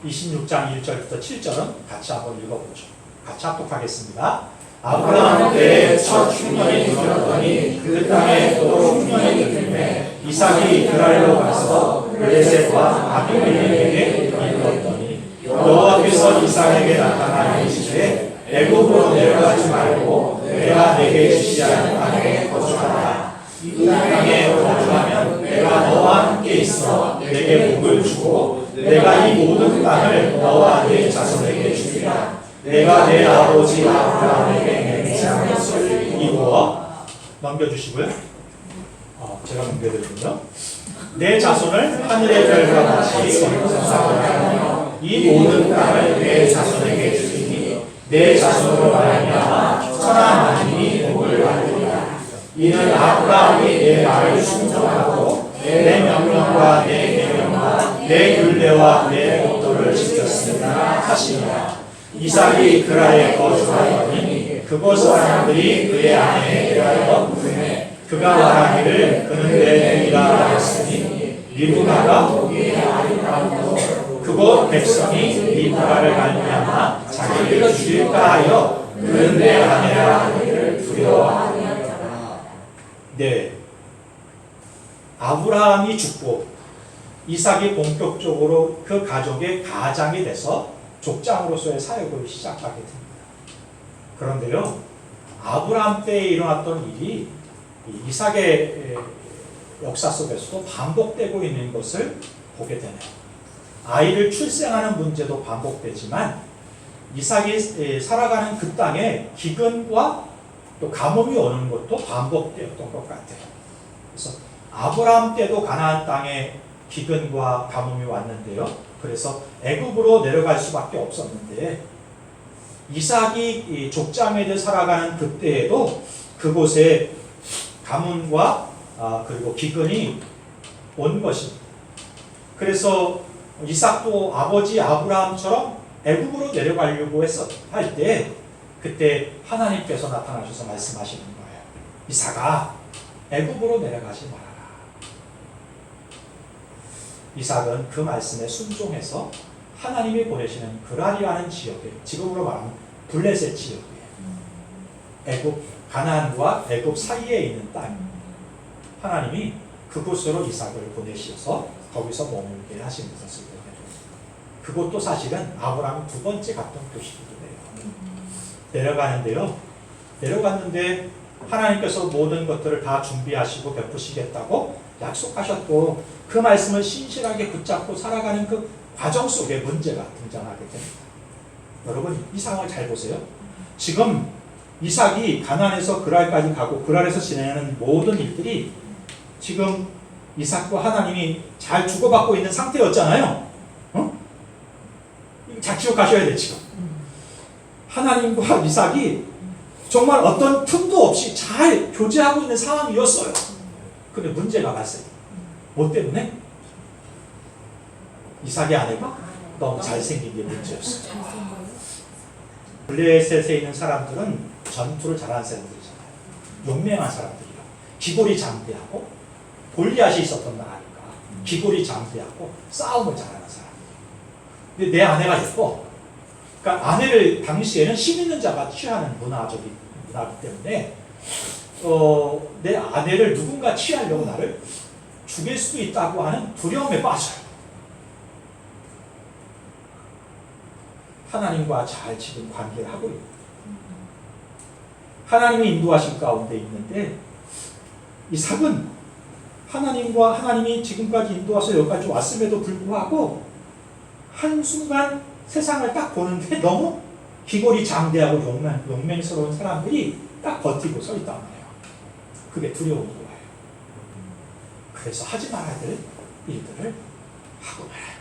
26장 1절부터 7절은 같이 한번 읽어보죠. 같이 합독하겠습니다. 아브라함 때에 첫 흉년이 들었더니 그 땅에 또 흉년이 들매 이삭이 그랄로 가서 블레셋과 아비멜렉에게 이르렀더니 여호와께서 이삭에게 나타나 이르시되 애굽으로 내려가지 말고 내가 내게 지시하는 땅에 거주하라. 이 땅에 거주하면 내가 너와 함께 있어 내게 복을 주고 내가 이 모든 땅을 너와 네 자손에게 주리라. 내가 내 아버지 아브라함에게 맹세한 것을 이루어 넘겨주시고요. 제가 넘겨드리군요. 내 자손을 하늘의 별과 같이 번성하며 이 모든 땅을 내 자손에게 주리니 내 자손으로 말미암아 천하 만민이 복을 받으리라. 이는 아브라함이 내 말을 순종하고 내 명령과 내 계명과 내 율례와 내 법도를 지켰습니다 하시니라. 이삭이 그랄에 거주하였더니 그곳 사람들이 그의 아내에 대하여 물으매 그가 말하기를 그는 내 누이라 하였으니 리브가가 그곳 백성이 리브가를 말미암아 자기를 죽일까 하여 그는 내 아내라 하기를 두려워하였더라. 네, 아브라함이 죽고 이삭이 본격적으로 그 가족의 가장이 돼서 족장으로서의 사역을 시작하게 됩니다. 그런데요, 아브라함 때에 일어났던 일이 이삭의 역사 속에서도 반복되고 있는 것을 보게 되네요. 아이를 출생하는 문제도 반복되지만 이삭이 살아가는 그 땅에 기근과 또 가뭄이 오는 것도 반복되었던 것 같아요. 그래서 아브라함 때도 가나안 땅에 기근과 가뭄이 왔는데요. 그래서 애굽으로 내려갈 수밖에 없었는데 이삭이 족장에 살아가는 그때에도 그곳에 가뭄과 그리고 기근이 온 것입니다. 그래서 이삭도 아버지 아브라함처럼 애굽으로 내려가려고 할 때 그때 하나님께서 나타나셔서 말씀하시는 거예요. 이삭아, 애굽으로 내려가지 말아라. 이삭은 그 말씀에 순종해서 하나님이 보내시는 그랄이라는 지역에, 지금으로 말하면 블레셋 지역에, 애굽 가나안과 애굽 사이에 있는 땅, 하나님이 그곳으로 이삭을 보내셔서 거기서 머물게 하신 것을 보게 됩니다. 그곳도 사실은 아브라함 두 번째 갔던 도시기도 해요. 내려갔는데 하나님께서 모든 것들을 다 준비하시고 베푸시겠다고 약속하셨고 그 말씀을 신실하게 붙잡고 살아가는 그 과정 속에 문제가 등장하게 됩니다. 여러분, 이 상황을 잘 보세요. 지금 이삭이 가나안에서 그랄까지 가고 그랄에서 진행하는 모든 일들이 지금 이삭과 하나님이 잘 주고받고 있는 상태였잖아요. 잘 기억하셔야 돼요. 지금 하나님과 이삭이 정말 어떤 틈도 없이 잘 교제하고 있는 상황이었어요. 근데 문제가 발생. 뭐 때문에? 이삭의 아내가 너무 잘생긴 게 문제였어요. 블레셋에 있는 사람들은 전투를 잘하는 사람들이잖아요. 용맹한 사람들이요. 기골이 장대하고 골리앗이 있었던 나라니까 기골이 장대하고 싸움을 잘하는 사람이에요. 근데 내 아내가 예뻐. 그러니까 아내를 당시에는 힘 있는 자가 취하는 문화적인 문화이기 때문에 내 아내를 누군가 취하려고 나를 죽일 수도 있다고 하는 두려움에 빠져요. 하나님과 잘 지금 관계를 하고 있는 하나님이 인도하신 가운데 있는데 이삭은 하나님이 지금까지 인도와서 여기까지 왔음에도 불구하고 한순간 세상을 딱 보는데 너무 기골이 장대하고 용맹스러운 사람들이 딱 버티고 서 있단 말이에요. 그게 두려운 거예요. 그래서 하지 말아야 될 일들을 하고 말아요.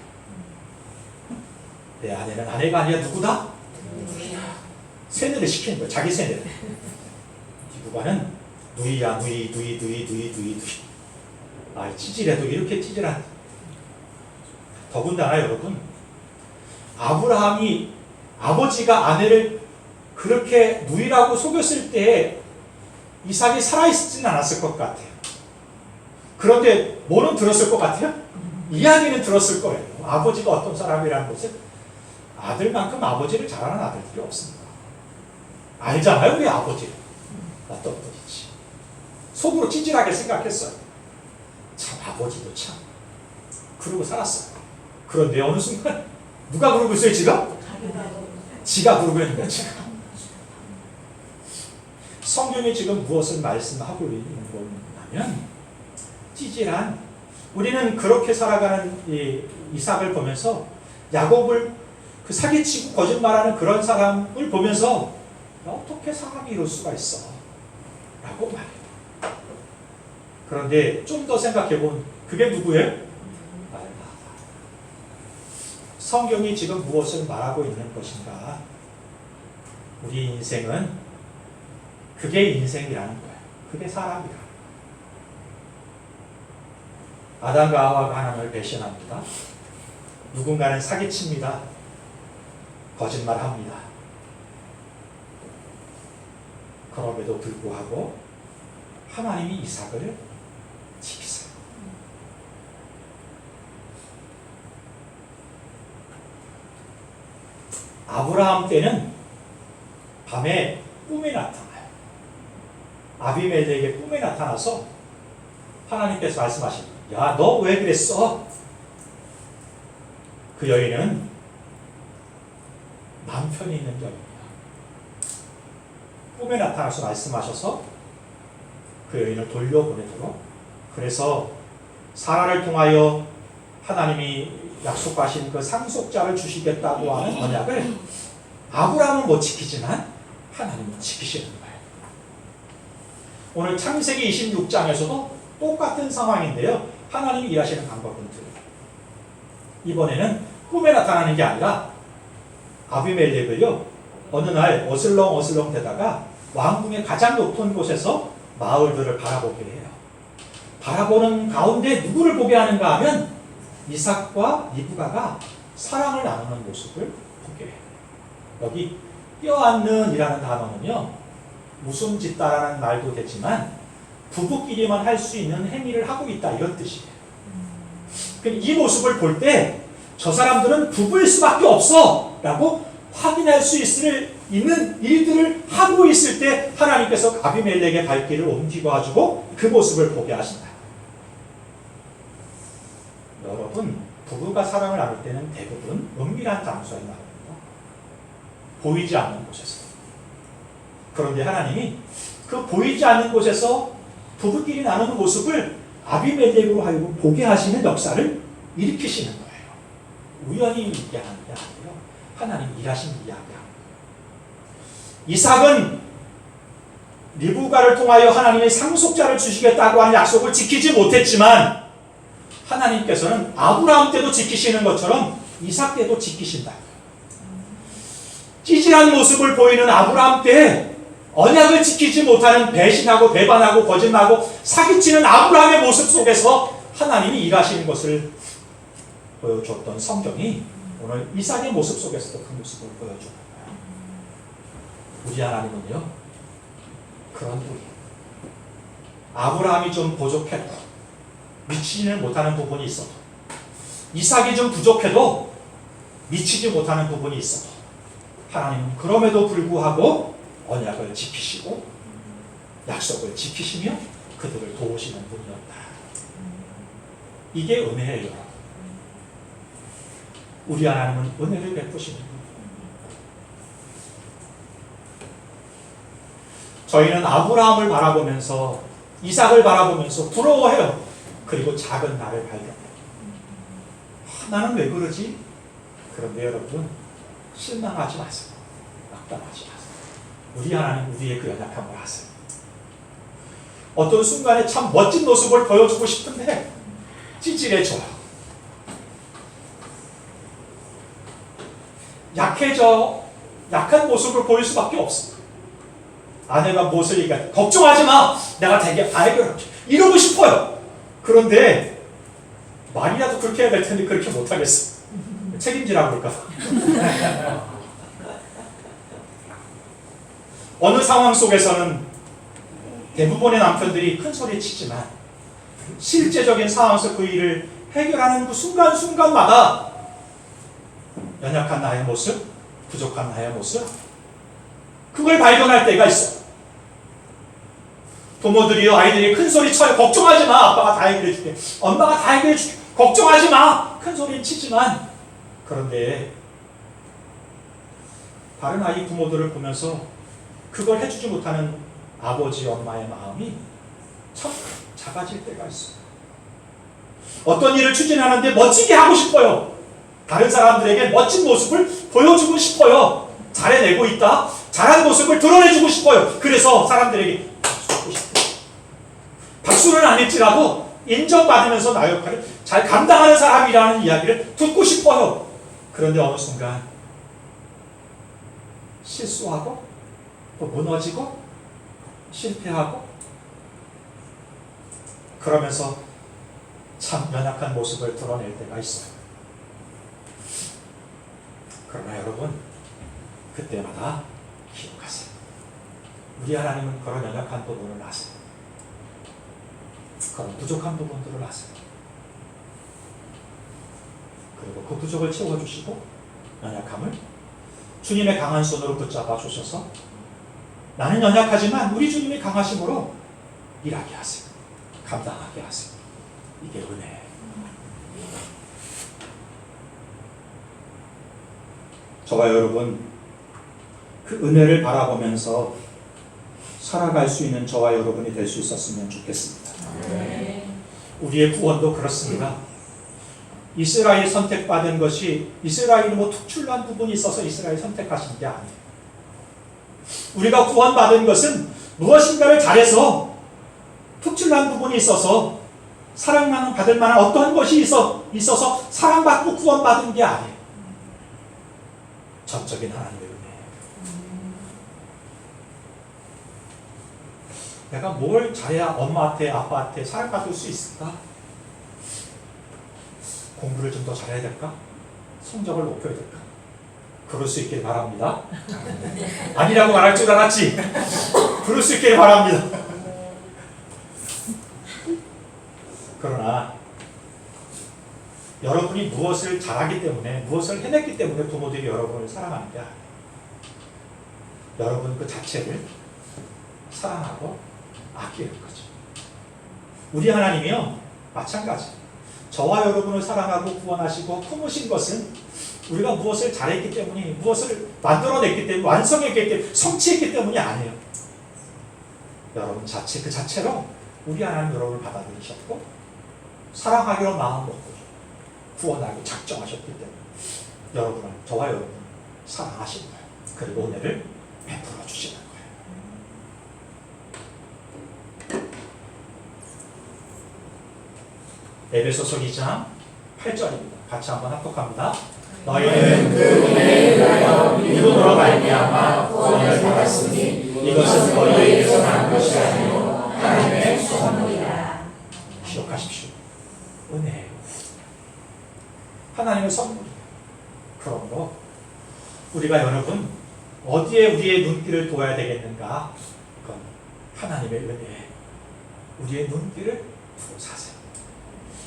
내 아내는 아내가 아니라 누구다? 세뇌를 시키는 거예요. 자기 세뇌를. 누가는 누이야 누이. 아, 찌질해도 이렇게 찌질한. 더군다나 여러분, 아브라함이 아버지가 아내를 그렇게 누이라고 속였을 때 이삭이 살아있지는 않았을 것 같아요. 그런데 뭐는 들었을 것 같아요? 이야기는 들었을 거예요. 아버지가 어떤 사람이라는 것을. 아들만큼 아버지를 잘하는 아들들이 없습니다. 알잖아요, 우리 아버지를. 어떤 분이지. 속으로 찌질하게 생각했어요. 참, 아버지도 참. 그러고 살았어요. 그런데 어느 순간 누가 그러고 있어요, 지가? 지가 그러고 있는 거야, 지가. 성경이 지금 무엇을 말씀하고 있는 거냐면 찌질한, 우리는 그렇게 살아가는 이삭을 보면서 야곱을 그 사기치고 거짓말하는 그런 사람을 보면서 어떻게 사람이 이럴 수가 있어? 라고 말해요. 그런데 좀 더 생각해보면 그게 누구예요? 성경이 지금 무엇을 말하고 있는 것인가? 우리 인생은 그게 인생이라는 거예요. 그게 사람이라는 거예요. 아담과 하와가 하나님을 배신합니다. 누군가는 사기칩니다. 거짓말합니다. 그럼에도 불구하고 하나님이 이삭을 지키세요. 아브라함 때는 밤에 꿈에 나타나요. 아비멜렉에게 꿈에 나타나서 하나님께서 말씀하십니다. 야, 너 왜 그랬어? 그 여인은 남편이 있는 여인이야. 꿈에 나타나서 말씀하셔서 그 여인을 돌려보내도록, 그래서 사라를 통하여 하나님이 약속하신 그 상속자를 주시겠다고 하는 언약을 아브라함은 못 지키지만 하나님은 지키시는 거예요. 오늘 창세기 26장에서도 똑같은 상황인데요. 하나님이 일하시는 방법은 틀려요. 이번에는 꿈에 나타나는 게 아니라 아비멜렉을요, 어느 날 어슬렁 되다가 왕궁의 가장 높은 곳에서 마을들을 바라보게 해요. 바라보는 가운데 누구를 보게 하는가 하면 이삭과 리브가가 사랑을 나누는 모습을 보게 해요. 여기 껴안는이라는 단어는요, 웃음 짓다라는 말도 되지만 부부끼리만 할 수 있는 행위를 하고 있다 이런 뜻이에요. 이 모습을 볼 때 저 사람들은 부부일 수밖에 없어 라고 확인할 수 있는 일들을 하고 있을 때 하나님께서 아비멜렉의 발길을 옮기고 가지고 그 모습을 보게 하신다. 여러분, 부부가 사랑을 나눌 때는 대부분 은밀한 장소에 나눕니다. 보이지 않는 곳에서. 그런데 하나님이 그 보이지 않는 곳에서 부부끼리 나누는 모습을 아비멜렉으로 하여금 보게 하시는 역사를 일으키시는 거예요. 우연히 있게 하는 게 아니라 하나님이 일하시는 이야기합니다. 이삭은 리브가를 통하여 하나님의 상속자를 주시겠다고 한 약속을 지키지 못했지만 하나님께서는 아브라함 때도 지키시는 것처럼 이삭 때도 지키신다. 찌질한 모습을 보이는 아브라함 때 언약을 지키지 못하는 배신하고 배반하고 거짓말하고 사기치는 아브라함의 모습 속에서 하나님이 일하시는 것을 보여줬던 성경이 오늘 이삭의 모습 속에서도 그 모습을 보여주는 거예요. 우리 하나님은요, 그런 분이에요. 아브라함이 좀 부족해도, 미치지는 못하는 부분이 있어도, 이삭이 좀 부족해도 미치지 못하는 부분이 있어도 하나님은 그럼에도 불구하고 언약을 지키시고 약속을 지키시며 그들을 도우시는 분이었다. 이게 은혜예요. 우리 하나님은 은혜를 베푸시는 분. 저희는 아브라함을 바라보면서 이삭을 바라보면서 부러워해요. 그리고 작은 나를 발견해요. 나는 왜 그러지? 그런데 여러분, 실망하지 마세요. 낙담하지 마세요. 우리 하나님 우리의 그 연약함을 아세요. 어떤 순간에 참 멋진 모습을 보여주고 싶은데 찌질해져요. 약한 모습을 보일 수밖에 없습니다. 아내가 무엇을 얘기할까? 걱정하지 마! 내가 되게 해결할게. 이러고 싶어요. 그런데 말이라도 그렇게 해야 될 텐데 그렇게 못하겠어. 책임지라고 그럴까? 어느 상황 속에서는 대부분의 남편들이 큰 소리 치지만 실제적인 상황에서 그 일을 해결하는 그 순간순간마다 연약한 나의 모습, 부족한 나의 모습, 그걸 발견할 때가 있어. 부모들이요, 아이들이 큰 소리 쳐요. 걱정하지 마. 아빠가 다 해결해 줄게. 엄마가 다 해결해 줄게. 걱정하지 마. 큰 소리는 치지만, 그런데 다른 아이 부모들을 보면서 그걸 해주지 못하는 아버지, 엄마의 마음이 참 작아질 때가 있어요. 어떤 일을 추진하는데 멋지게 하고 싶어요. 다른 사람들에게 멋진 모습을 보여주고 싶어요. 잘해내고 있다. 잘한 모습을 드러내주고 싶어요. 그래서 사람들에게 박수 주고 싶어요. 박수는 안 했지라도 인정받으면서 나 역할을 잘 감당하는 사람이라는 이야기를 듣고 싶어요. 그런데 어느 순간 실수하고 또 무너지고 실패하고 그러면서 참 연약한 모습을 드러낼 때가 있어요. 그러나 여러분, 그때마다 기억하세요. 우리 하나님은 그런 연약한 부분을 아세요. 그런 부족한 부분들을 아세요. 그리고 그 부족을 채워주시고 연약함을 주님의 강한 손으로 붙잡아 주셔서 나는 연약하지만 우리 주님의 강하심으로 일하게 하세요. 감당하게 하세요. 이게 은혜예요. 저와 여러분, 그 은혜를 바라보면서 살아갈 수 있는 저와 여러분이 될 수 있었으면 좋겠습니다. 우리의 구원도 그렇습니다. 이스라엘 선택받은 것이 이스라엘이 특출난 부분이 있어서 이스라엘 선택하신 게 아니에요. 우리가 구원받은 것은 무엇인가를 잘해서 특출난 부분이 있어서 사랑만 받을 만한 어떤 것이 있어서 사랑받고 구원받은 게 아니에요. 전적인 하나님의 은혜예요. 내가 뭘 잘해야 엄마한테 아빠한테 사랑받을 수 있을까? 공부를 좀 더 잘해야 될까? 성적을 높여야 될까? 그럴 수 있길 바랍니다. 아니라고 말할 줄 알았지. 그럴 수 있길 바랍니다. 그러나 여러분이 무엇을 잘하기 때문에, 무엇을 해냈기 때문에 부모들이 여러분을 사랑하는 게 아니에요. 여러분 그 자체를 사랑하고 아끼는 거죠. 우리 하나님이요, 마찬가지. 저와 여러분을 사랑하고 구원하시고 품으신 것은 우리가 무엇을 잘했기 때문이, 무엇을 만들어냈기 때문에, 완성했기 때문에, 성취했기 때문이 아니에요. 여러분 자체, 그 자체로 우리 하나님 여러분을 받아들이셨고 사랑하기로 마음 먹고 구원하기 작정하셨기 때문에 여러분을, 저와 여러분을 사랑하신 거예요. 그리고 은혜를 베풀어 주시는 거예요. 에베소서 2장 8절입니다. 같이 한번 합독합니다. 너희는 그 은혜에 의하여 믿음으로 말미암아 구원을 받았으니 이것은 너희에게서 난 것이 아니요 하나님의 선물이라. 기억하십시오. 은혜예요. 하나님의 선물이에요. 그러므로 우리가 여러분 어디에 우리의 눈길을 둬야 되겠는가? 그건 하나님의 은혜에 우리의 눈길을 두고 사세요.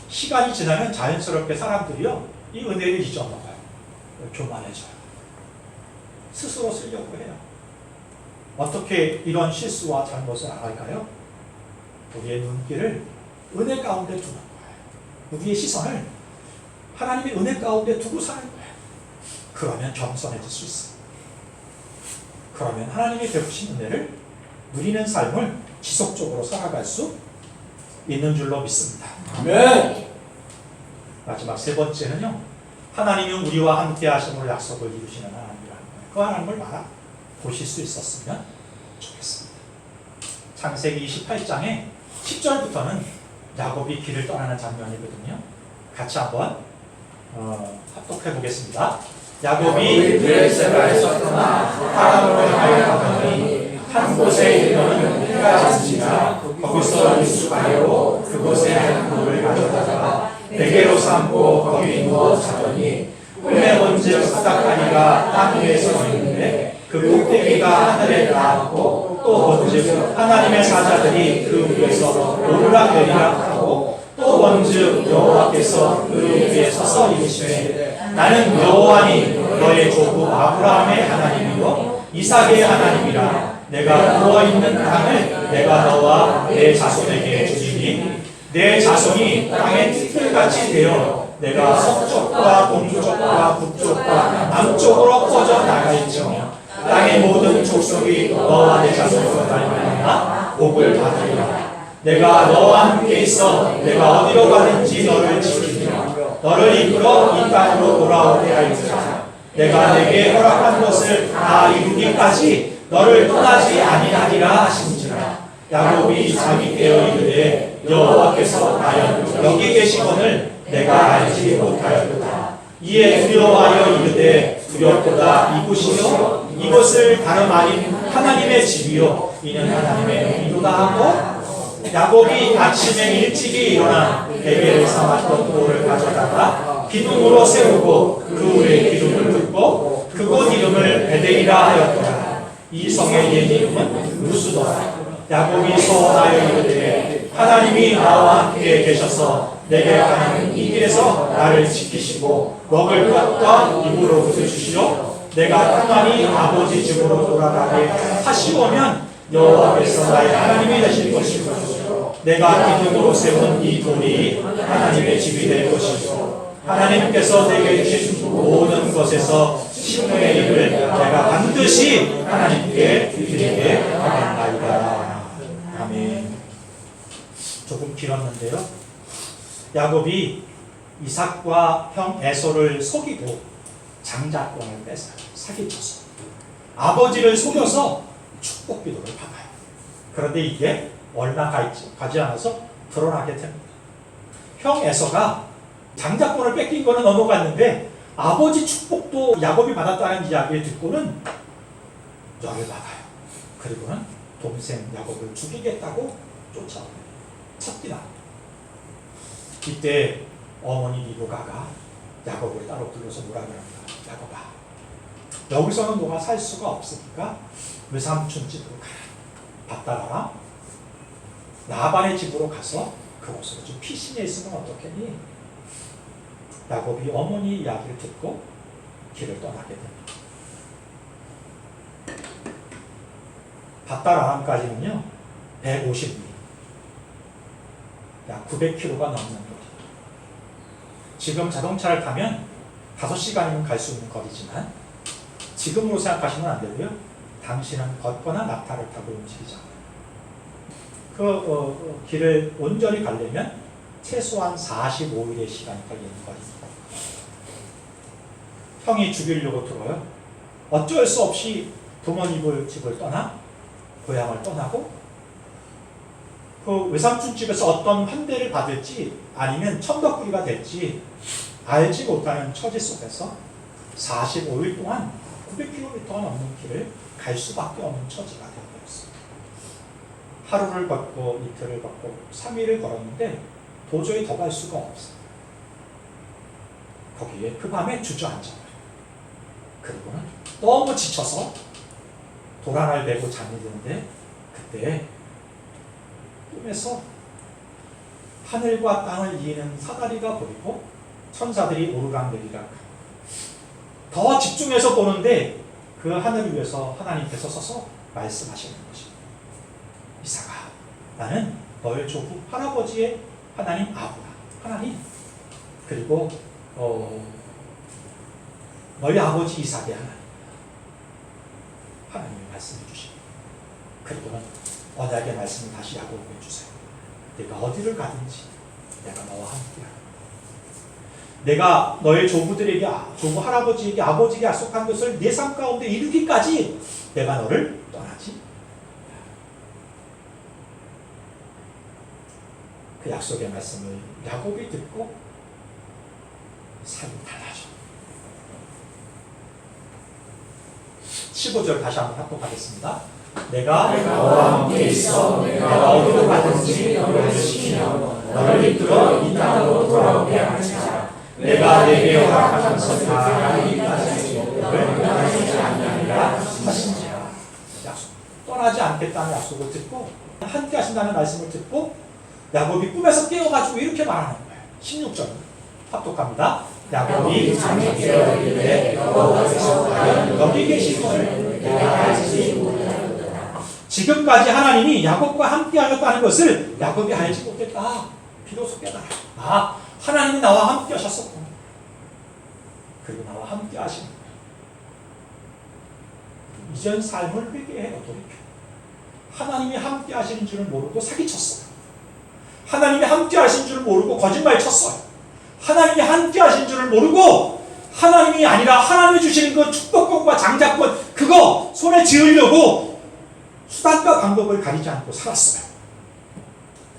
시간이 지나면 자연스럽게 사람들이요, 이 은혜를 잊어먹어요. 교만해져요. 스스로 쓰려고 해요. 어떻게 이런 실수와 잘못을 알아갈까요? 우리의 눈길을 은혜 가운데 두는 거예요. 우리의 시선을 하나님의 은혜 가운데 두고 사는 거예요. 그러면 겸손해질 수 있어요. 그러면 하나님이 베푸신 은혜를 누리는 삶을 지속적으로 살아갈 수 있는 줄로 믿습니다. 아멘. 마지막 세 번째는요, 하나님이 우리와 함께 하심으로 약속을 이루시는 하나님이라는 거예요. 그 하나님을 말아 보실 수 있었으면 좋겠습니다. 창세기 28장의 10절부터는 야곱이 길을 떠나는 장면이거든요. 같이 한번 합독해 보겠습니다. 야곱이 베르세바에서 떠나 하란으로 가려하더니 한 곳에 이르러는 해가 지니라. 거기서 유숙하려고 그곳에 한 굴을 가져다가 베개로 삼고 거기 누워 자더니 꿈에 본즉 사닥다리가 땅 위에 서 있는데 그 꼭대기가 하늘에 닿았고 또 본즉 하나님의 사자들이 그 위에서 오르락내리락 하고 또 본즉 여호와께서 그 위에 서서 이르시되 나는 여호와니 너의 조부 아브라함의 하나님이요 이삭의 하나님이라. 내가 누워있는 땅을 내가 너와 내 자손에게 주리니 내 자손이 땅의 티끌같이 되어 내가 서쪽과 동쪽과 북쪽과 남쪽으로 퍼져 나갈지며 땅의 모든 족속이 너와 내 자손으로 말미암아 복을 받으리라. 내가 너와 함께 있어 내가 어디로 가든지 너를 지키며 너를 이끌어 이 땅으로 돌아오게 하리라. 내가 내게 허락한 것을 다 이루기까지 너를 떠나지 아니하리라 하신지라. 야곱이 잠이 깨어 이르되 여호와께서 과연 여기 계시거늘 내가 알지 못하였도다. 이에 두려워하여 이르되 두렵도다. 이곳이요 이곳을 다름 아닌 하나님의 집이요 이는 하나님의 의도다 하고 야곱이 아침에 일찍이 일어나 베개를 삼았던 돌을 가져다가 기둥으로 세우고 그 위에 기둥을 붓고 그곳 이름을 베델이라 하였더라. 이 성의 옛 이름은 루스더라. 야곱이 소원하여 이르되 하나님이 나와 함께 계셔서 내게 가는 이 길에서 나를 지키시고 먹을 것과 입을 옷을 주시오. 내가 가만히 아버지 집으로 돌아가게 하시오면 여호와께서 나의 하나님이 되실 것이고 내가 기둥으로 세운 이 돌이 하나님의 집이 될 것이고 하나님께서 내게 주신 모든 것에서 10분의 1을 내가 반드시 하나님께 드리게 하겠나이다. 아멘. 조금 길었는데요. 야곱이 이삭과 형 에서를 속이고 장자권을 뺏어요. 사기쳐서 아버지를 속여서 축복 기도를 받아요. 그런데 이게 얼마 가지 않아서 드러나게 됩니다. 형 에서가 장자권을 뺏긴 거는 넘어갔는데 아버지 축복도 야곱이 받았다는 이야기를 듣고는 열을 받아요. 그리고는 동생 야곱을 죽이겠다고 쫓아옵니다. 찾기나. 이때 어머니 리브가가 야곱을 따로 불러서 뭐라 그럽니다. 야곱아, 여기서는 너가 살 수가 없으니까 외삼촌 집으로 가라. 밧다라랑 라반의 집으로 가서 그곳으로 좀 피신해 있으면 어떻겠니? 야곱이 어머니 이야기를 듣고 길을 떠나게 됩니다. 밧다라람까지는요 150리, 약 900km가 넘는 거리. 지금 자동차를 타면 5시간이면 갈 수 있는 거리지만 지금으로 생각하시면 안 되고요. 당신은 걷거나 낙타를 타고 움직이잖아요. 길을 온전히 가려면 최소한 45일의 시간이 걸리는 거리입니다. 형이 죽이려고 들어요. 어쩔 수 없이 부모님 집을 떠나 고향을 떠나고 그 외삼촌 집에서 어떤 환대를 받을지 아니면 천덕꾸리가 될지 알지 못하는 처지 속에서 45일 동안 900km가 넘는 길을 갈 수밖에 없는 처지가 되어버렸습니다. 하루를 걷고 이틀을 걷고 3일을 걸었는데 도저히 더 갈 수가 없어요. 거기에 그 밤에 주저앉아요. 그리고는 너무 지쳐서 도란을 메고 잠이 드는데 그때 꿈에서 하늘과 땅을 이는 사다리가 보이고 천사들이 오르락내리락 더 집중해서 보는데 그 하늘 위에서 하나님께서 서서 말씀하시는 것입니다. 이삭아, 나는 너의 조부 할아버지의 하나님 아브라 하나님, 그리고 너희 아버지 이삭의 하나님이 말씀해 주십니다. 그리고는 언약의 말씀을 다시 야곱에게 주세요. 내가 어디를 가든지 내가 너와 함께하라. 내가 너의 조부들에게, 조부 할아버지에게, 아버지에게 약속한 것을 내 삶 가운데 이루기까지 내가 너를 떠나지. 그 약속의 말씀을 야곱이 듣고 삶이 달라져. 15절 다시 한번 합독하겠습니다. 내가 너와 함께 있어 내가 어디로 가든지 너를 지키며 너를 이끌어 이 땅으로 돌아오게 하리라. 내가 내게 허락한 것을 다 이루기까지 너를 떠나지 아니하리라 하신지라. 약속, 떠나지 않겠다는 약속을 듣고 함께 하신다는 말씀을 듣고 야곱이 꿈에서 깨어가지고 이렇게 말하는 거예요. 16절 합독합니다. 야곱이 잠이 깨어 이르되 여호와께서 과연 여기 계시거늘 내가 알지 못하였도다. 지금까지 하나님이 야곱과 함께 하셨다는 것을 야곱이 알지 못했다. 비로소 깨달아. 하나님이 나와 함께 하셨었구나. 그리고 나와 함께 하시는 거예요. 이전 삶을 회개해요. 돌이켜. 하나님이 함께 하시는 줄을 모르고 사기쳤어요. 하나님이 함께 하신 줄을 모르고 거짓말 쳤어요. 하나님이 함께 하신 줄을 모르고 하나님이 아니라 하나님이 주시는 그 축복권과 장자권 그거 손에 쥐으려고 수단과 방법을 가리지 않고 살았어요.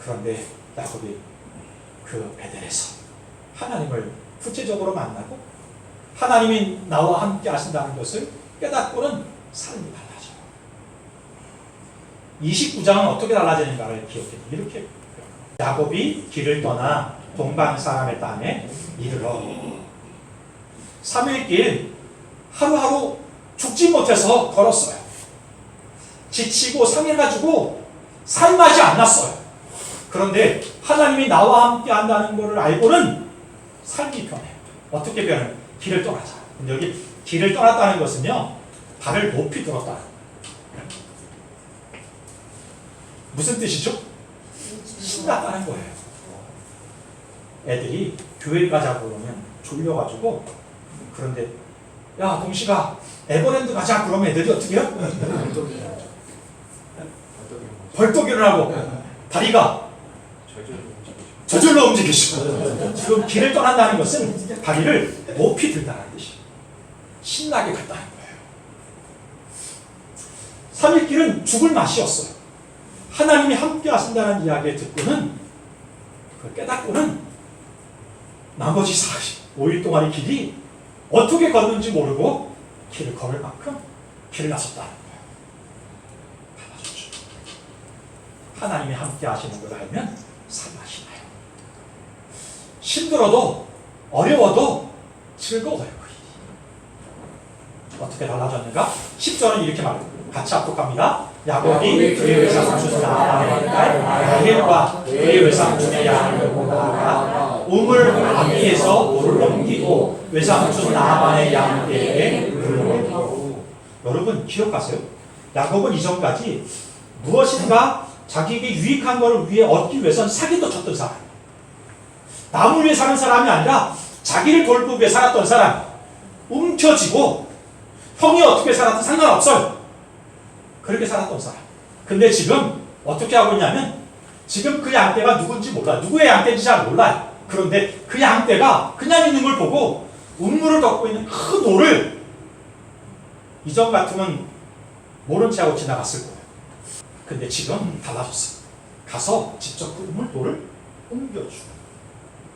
그런데 야곱이 그 베델에서 하나님을 구체적으로 만나고 하나님이 나와 함께 하신다는 것을 깨닫고는 삶이 달라져요. 29장은 어떻게 달라지는가를 기억해. 이렇게 야곱이 길을 떠나 동방 사람의 땅에 이르러 3일 길 하루하루 죽지 못해서 걸었어요. 지치고 상해가지고 살맛이 안 났어요. 그런데 하나님이 나와 함께 한다는 것을 알고는 삶이 변해요. 어떻게 변해요? 길을 떠나자. 근데 여기 길을 떠났다는 것은요, 발을 높이 들었다. 무슨 뜻이죠? 신났다는 거예요. 애들이 교회 가자고 그러면 졸려가지고, 그런데 야 동식아 에버랜드 가자 그러면 애들이 어떻게 해요? 벌떡 일어나고 다리가 저절로 움직이시고. 지금 길을 떠난다는 것은 다리를 높이 들다는 뜻이에요. 신나게 갔다는 거예요. 3일 길은 죽을 맛이었어요. 하나님이 함께 하신다는 이야기를 듣고는, 그걸 깨닫고는 나머지 45일 동안의 길이 어떻게 걷는지 모르고 길을 걸을 만큼 길을 나섰다는 거예요. 달라졌죠. 하나님이 함께 하시는 걸 알면 살맛이 나요. 힘들어도 어려워도 즐거워요. 그 일이. 어떻게 달라졌는가? 10절은 이렇게 말해요. 같이 합독합니다. 야곱이 그의 외삼촌 라반의 딸 라헬과 그의 외삼촌의 양을 보고 나아가 우물 아비에서 물을 넘기고 외삼촌 라반의 양에게 물을 넘기고. 여러분 기억하세요? 야곱은 이전까지 무엇인가 자기에게 유익한 것을 위해 얻기 위해선 사기도 쳤던 사람, 남을 위해 사는 사람이 아니라 자기를 돌보기 위해 살았던 사람, 움켜쥐고 형이 어떻게 살았든 상관없어요. 그렇게 살았던 사람. 근데 지금 어떻게 하고 있냐면 지금 그 양떼가 누군지 몰라요. 누구의 양떼인지 잘 몰라요. 그런데 그 양떼가 그냥 있는 걸 보고 운물을 덮고 있는 큰 돌을, 이전 같으면 모른 채 하고 지나갔을 거예요. 근데 지금 달라졌어요. 가서 직접 그 우물돌을 옮겨주고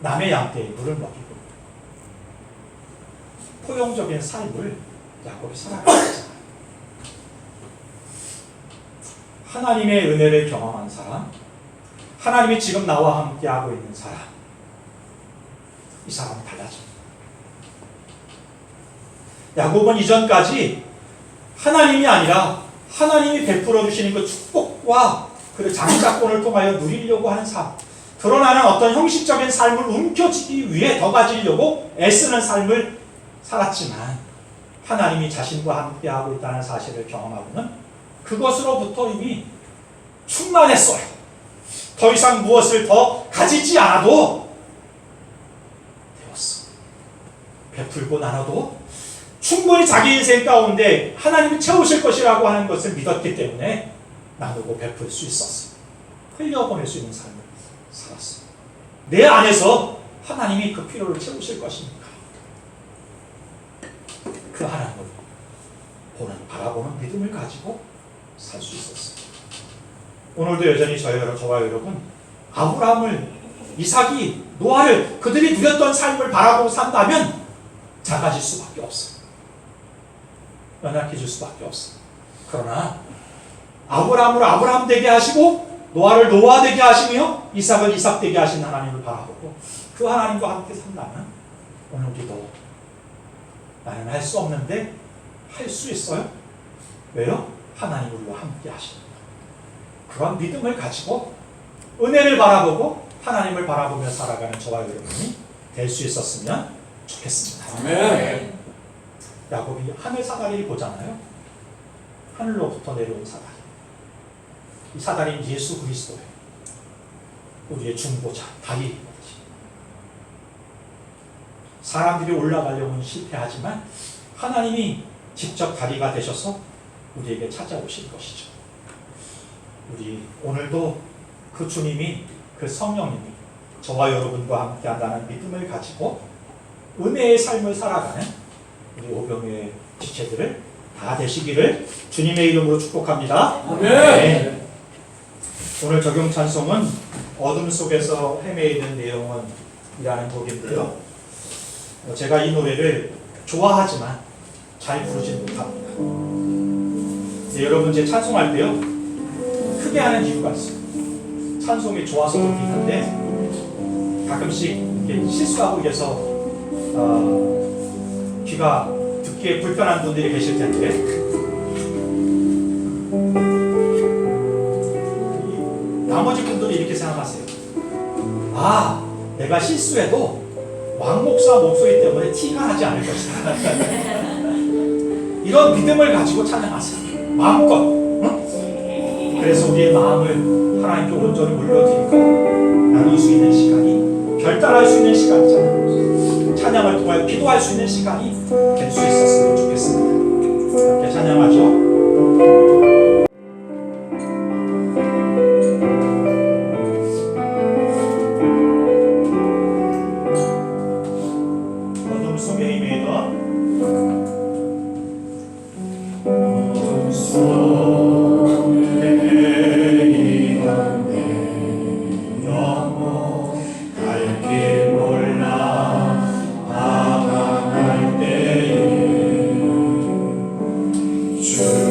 남의 양떼에 물을 먹이고 포용적인 삶을 야곱이 살아가고 있잖아요. 하나님의 은혜를 경험한 사람, 하나님이 지금 나와 함께하고 있는 사람, 이 사람은 달라집니다. 야곱은 이전까지 하나님이 아니라 하나님이 베풀어 주시는 그 축복과 그 장자권을 통하여 누리려고 하는 삶, 드러나는 어떤 형식적인 삶을 움켜쥐기 위해 더 가지려고 애쓰는 삶을 살았지만 하나님이 자신과 함께하고 있다는 사실을 경험하고는 그것으로부터 이미 충만했어요. 더 이상 무엇을 더 가지지 않아도 되었어. 베풀고 나눠도 충분히 자기 인생 가운데 하나님이 채우실 것이라고 하는 것을 믿었기 때문에 나누고 베풀 수 있었어요. 흘려보낼 수 있는 삶을 살았어요. 내 안에서 하나님이 그 필요를 채우실 것이니까 그 하나님을 바라보는 믿음을 가지고 살 수 있었어요. 오늘도 여전히 저와 여러분, 아브라함을, 이삭이, 노아를 그들이 누렸던 삶을 바라보고 산다면 작아질 수밖에 없어요. 연약해질 수밖에 없어요. 그러나 아브라함을 아브라함 되게 하시고 노아를 노아 되게 하시며 이삭을 이삭 되게 하신 하나님을 바라보고 그 하나님과 함께 산다면 오늘 우리도 나는 할 수 없는데 할 수 있어요. 왜요? 하나님이 우리와 함께 하십니다. 그런 믿음을 가지고 은혜를 바라보고 하나님을 바라보며 살아가는 저와 여러분이 될 수 있었으면 좋겠습니다. 아멘. 야곱이 하늘 사다리를 보잖아요. 하늘로부터 내려온 사다리. 이 사다리는 예수 그리스도예요. 우리의 중보자, 다리. 사람들이 올라가려면 실패하지만 하나님이 직접 다리가 되셔서 우리에게 찾아오실 것이죠. 우리 오늘도 그 주님이, 그 성령님이 저와 여러분과 함께 한다는 믿음을 가지고 은혜의 삶을 살아가는 우리 오병의 지체들을 다 되시기를 주님의 이름으로 축복합니다. 아멘. 네. 오늘 적용 찬송은 어둠 속에서 헤매이는 내용은 이라는 곡인데요. 제가 이 노래를 좋아하지만 잘 부르지는 못합니다. 네, 여러분 제 찬송할 때요 크게 하는 이유가 있어요. 찬송이 좋아서 그렇긴 한데 가끔씩 이렇게 실수하고 계서 귀가 듣기에 불편한 분들이 계실 텐데 나머지 분들이 이렇게 생각하세요. 아, 내가 실수해도 왕 목사 목소리 때문에 티가 나지 않을 것이다. 이런 믿음을 가지고 찬양하세요. 마음껏. 응? 그래서 우리의 마음을 하나님께 온전히 물려드리고 나눌 수 있는 시간이, 결단할 수 있는 시간이잖아요. 찬양을 통하여 기도할 수 있는 시간이 될 수 있었으면 좋겠습니다. 이렇게 찬양하죠. 주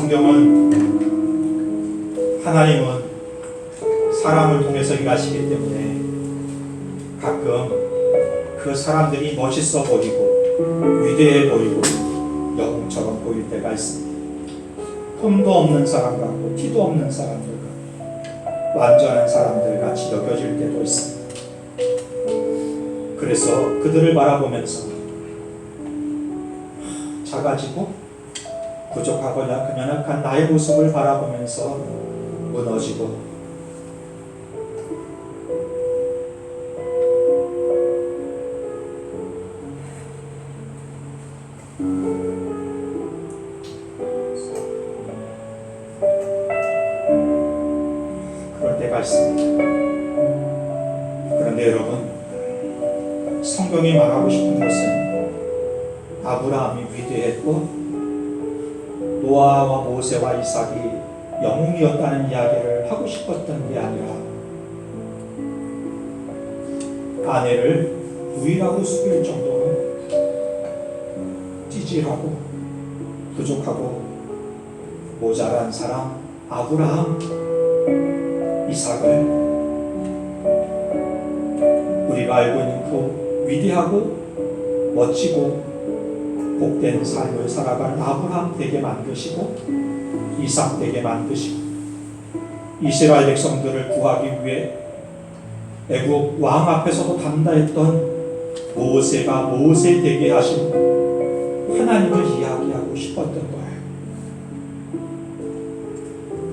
성경은 하나님은 사람을 통해서 일하시기 때문에 가끔 그 사람들이 멋있어 보이고 위대해 보이고 영웅처럼 보일 때가 있습니다. 흠도 없는 사람 같고 티도 없는 사람들 같고 완전한 사람들 같이 여겨질 때도 있습니다. 그래서 그들을 바라보면서 작아지고 부족하거나 연약한 나의 모습을 바라보면서 무너지고 그럴 때가 있습니다. 그런데 여러분, 성경이 말하고 싶은 것은 아브라함이 위대했고 노아와 모세와 이삭이 영웅이었다는 이야기를 하고 싶었던 게 아니라 아내를 부인하고 숙일 정도로 찌질하고 부족하고 모자란 사람 아브라함, 이삭을 우리가 알고 있는 그 위대하고 멋지고 복된 삶을 살아가는 아브라함 되게 만드시고 이삭 되게 만드시고 이스라엘 백성들을 구하기 위해 애굽 왕 앞에서도 담대했던 모세가 모세 되게 하신 하나님을 이야기하고 싶었던 거예요.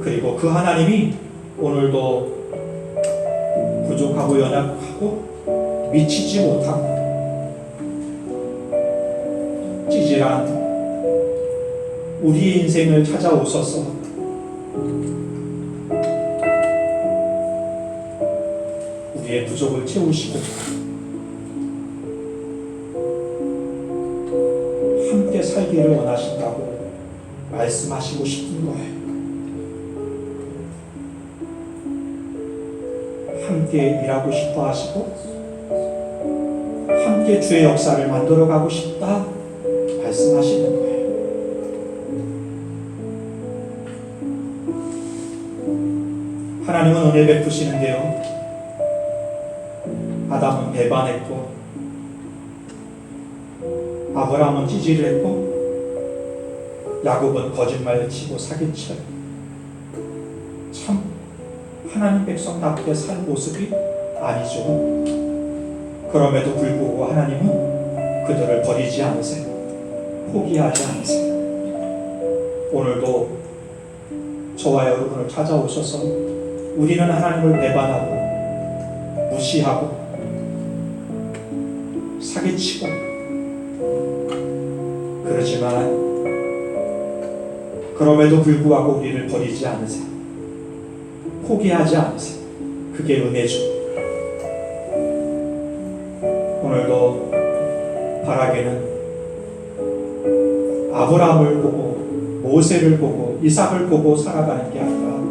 그리고 그 하나님이 오늘도 부족하고 연약하고 미치지 못하고 찌질한 우리의 인생을 찾아오셔서 우리의 부족을 채우시고 함께 살기를 원하신다고 말씀하시고 싶은 거예요. 함께 일하고 싶어 하시고 함께 주의 역사를 만들어 가고 싶다 말씀하시는 거예요. 하나님은 은혜 베푸시는데요, 아담은 배반했고 아브라함은 찌질을 했고 야곱은 거짓말을 치고 사기쳐요. 참 하나님 백성답게 살 모습이 아니죠. 그럼에도 불구하고 하나님은 그들을 버리지 않으세요. 포기하지 않으세요. 오늘도 저와 여러분을 찾아오셔서 우리는 하나님을 배반하고 무시하고 사기치고 그러지만 그럼에도 불구하고 우리를 버리지 않으세요. 포기하지 않으세요. 그게 은혜죠. 오늘도 바라기는 아브라함을 보고 모세를 보고 이삭을 보고 살아가는 게 아니라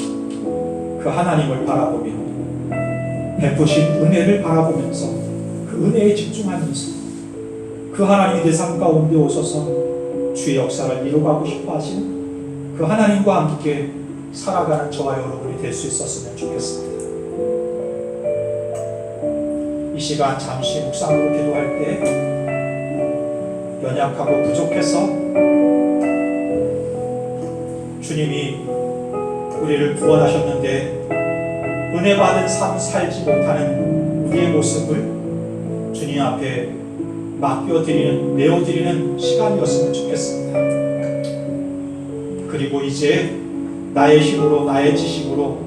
그 하나님을 바라보며 베푸신 은혜를 바라보면서 그 은혜에 집중하면서 그 하나님이 내 삶 가운데 오셔서 주의 역사를 이루가고 싶어 하시는 그 하나님과 함께 살아가는 저와 여러분이 될 수 있었으면 좋겠습니다. 이 시간 잠시 묵상으로 기도할 때 연약하고 부족해서 주님이 우리를 구원하셨는데 은혜 받은 삶 살지 못하는 우리의 모습을 주님 앞에 맡겨드리는, 내어드리는 시간이었으면 좋겠습니다. 그리고 이제 나의 힘으로, 나의 지식으로,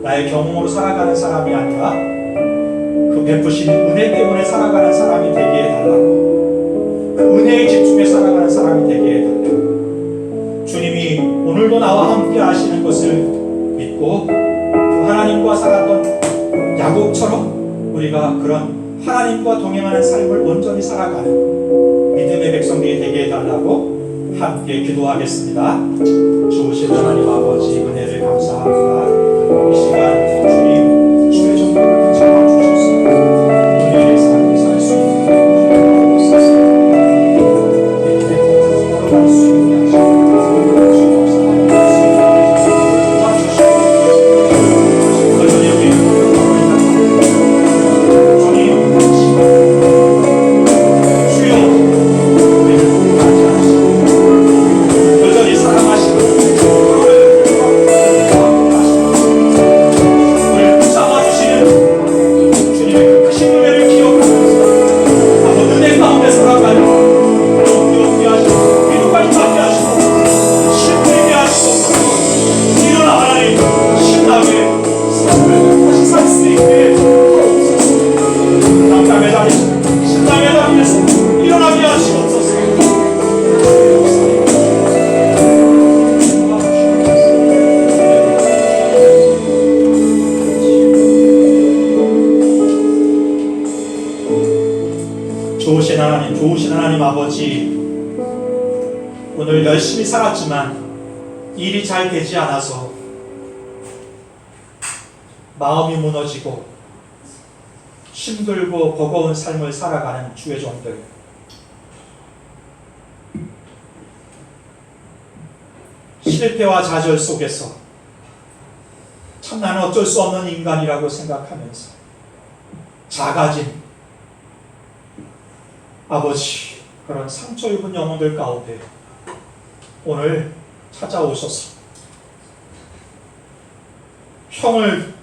나의 경험으로 살아가는 사람이 아니라 그 베푸신 은혜 때문에 살아가는 사람이 되게 해달라고, 그 은혜에 집중해 살아가는 사람이 되게 해달라고, 주님이 오늘도 나와 함께 하시는 것을 믿고 그 하나님과 살았던 야곱처럼 우리가 그런 하나님과 동행하는 삶을 온전히 살아가는 믿음의 백성들이 되게 해달라고 함께 기도하겠습니다. 주신 하나님 아버지 은혜를 감사합니다. 이 시간 주님 주의 정보를 잡아주셔서 은혜의 삶을 살 수 있는 걸어갈 수 있게 하시고 좋으신 하나님 아버지, 오늘 열심히 살았지만 일이 잘 되지 않아서 마음이 무너지고 힘들고 버거운 삶을 살아가는 주의 종들, 실패와 좌절 속에서 참 나는 어쩔 수 없는 인간이라고 생각하면서 작아진 아버지, 그런 상처 입은 영혼들 가운데 오늘 찾아오셔서 형을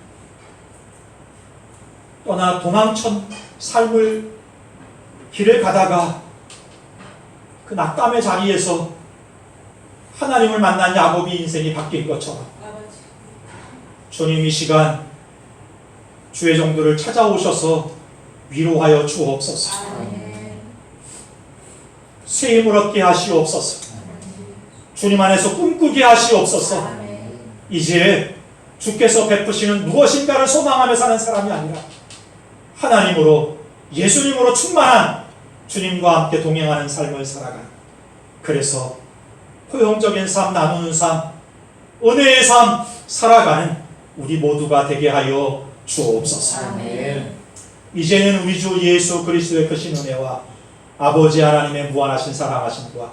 떠나 도망천 삶을 길을 가다가 그 낙담의 자리에서 하나님을 만난 야곱이 인생이 바뀐 것처럼 주님 이 시간 주의 종들을 찾아오셔서 위로하여 주옵소서. 새 힘을 얻게 하시옵소서. 주님 안에서 꿈꾸게 하시옵소서. 이제 주께서 베푸시는 무엇인가를 소망하며 사는 사람이 아니라 하나님으로, 예수님으로 충만한 주님과 함께 동행하는 삶을 살아가는, 그래서 포용적인 삶, 나누는 삶, 은혜의 삶 살아가는 우리 모두가 되게 하여 주옵소서. 이제는 우리 주 예수 그리스도의 크신 은혜와 아버지 하나님의 무한하신 사랑하심과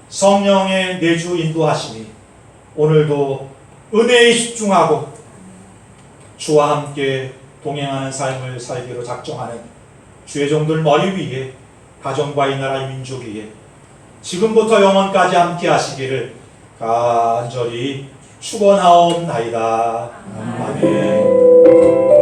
성령의 내주 인도하심이 오늘도 은혜에 집중하고 주와 함께 동행하는 삶을 살기로 작정하는 주의 종들 머리 위에, 가정과 이 나라 민족 위에 지금부터 영원까지 함께 하시기를 간절히 축원하옵나이다. 아멘.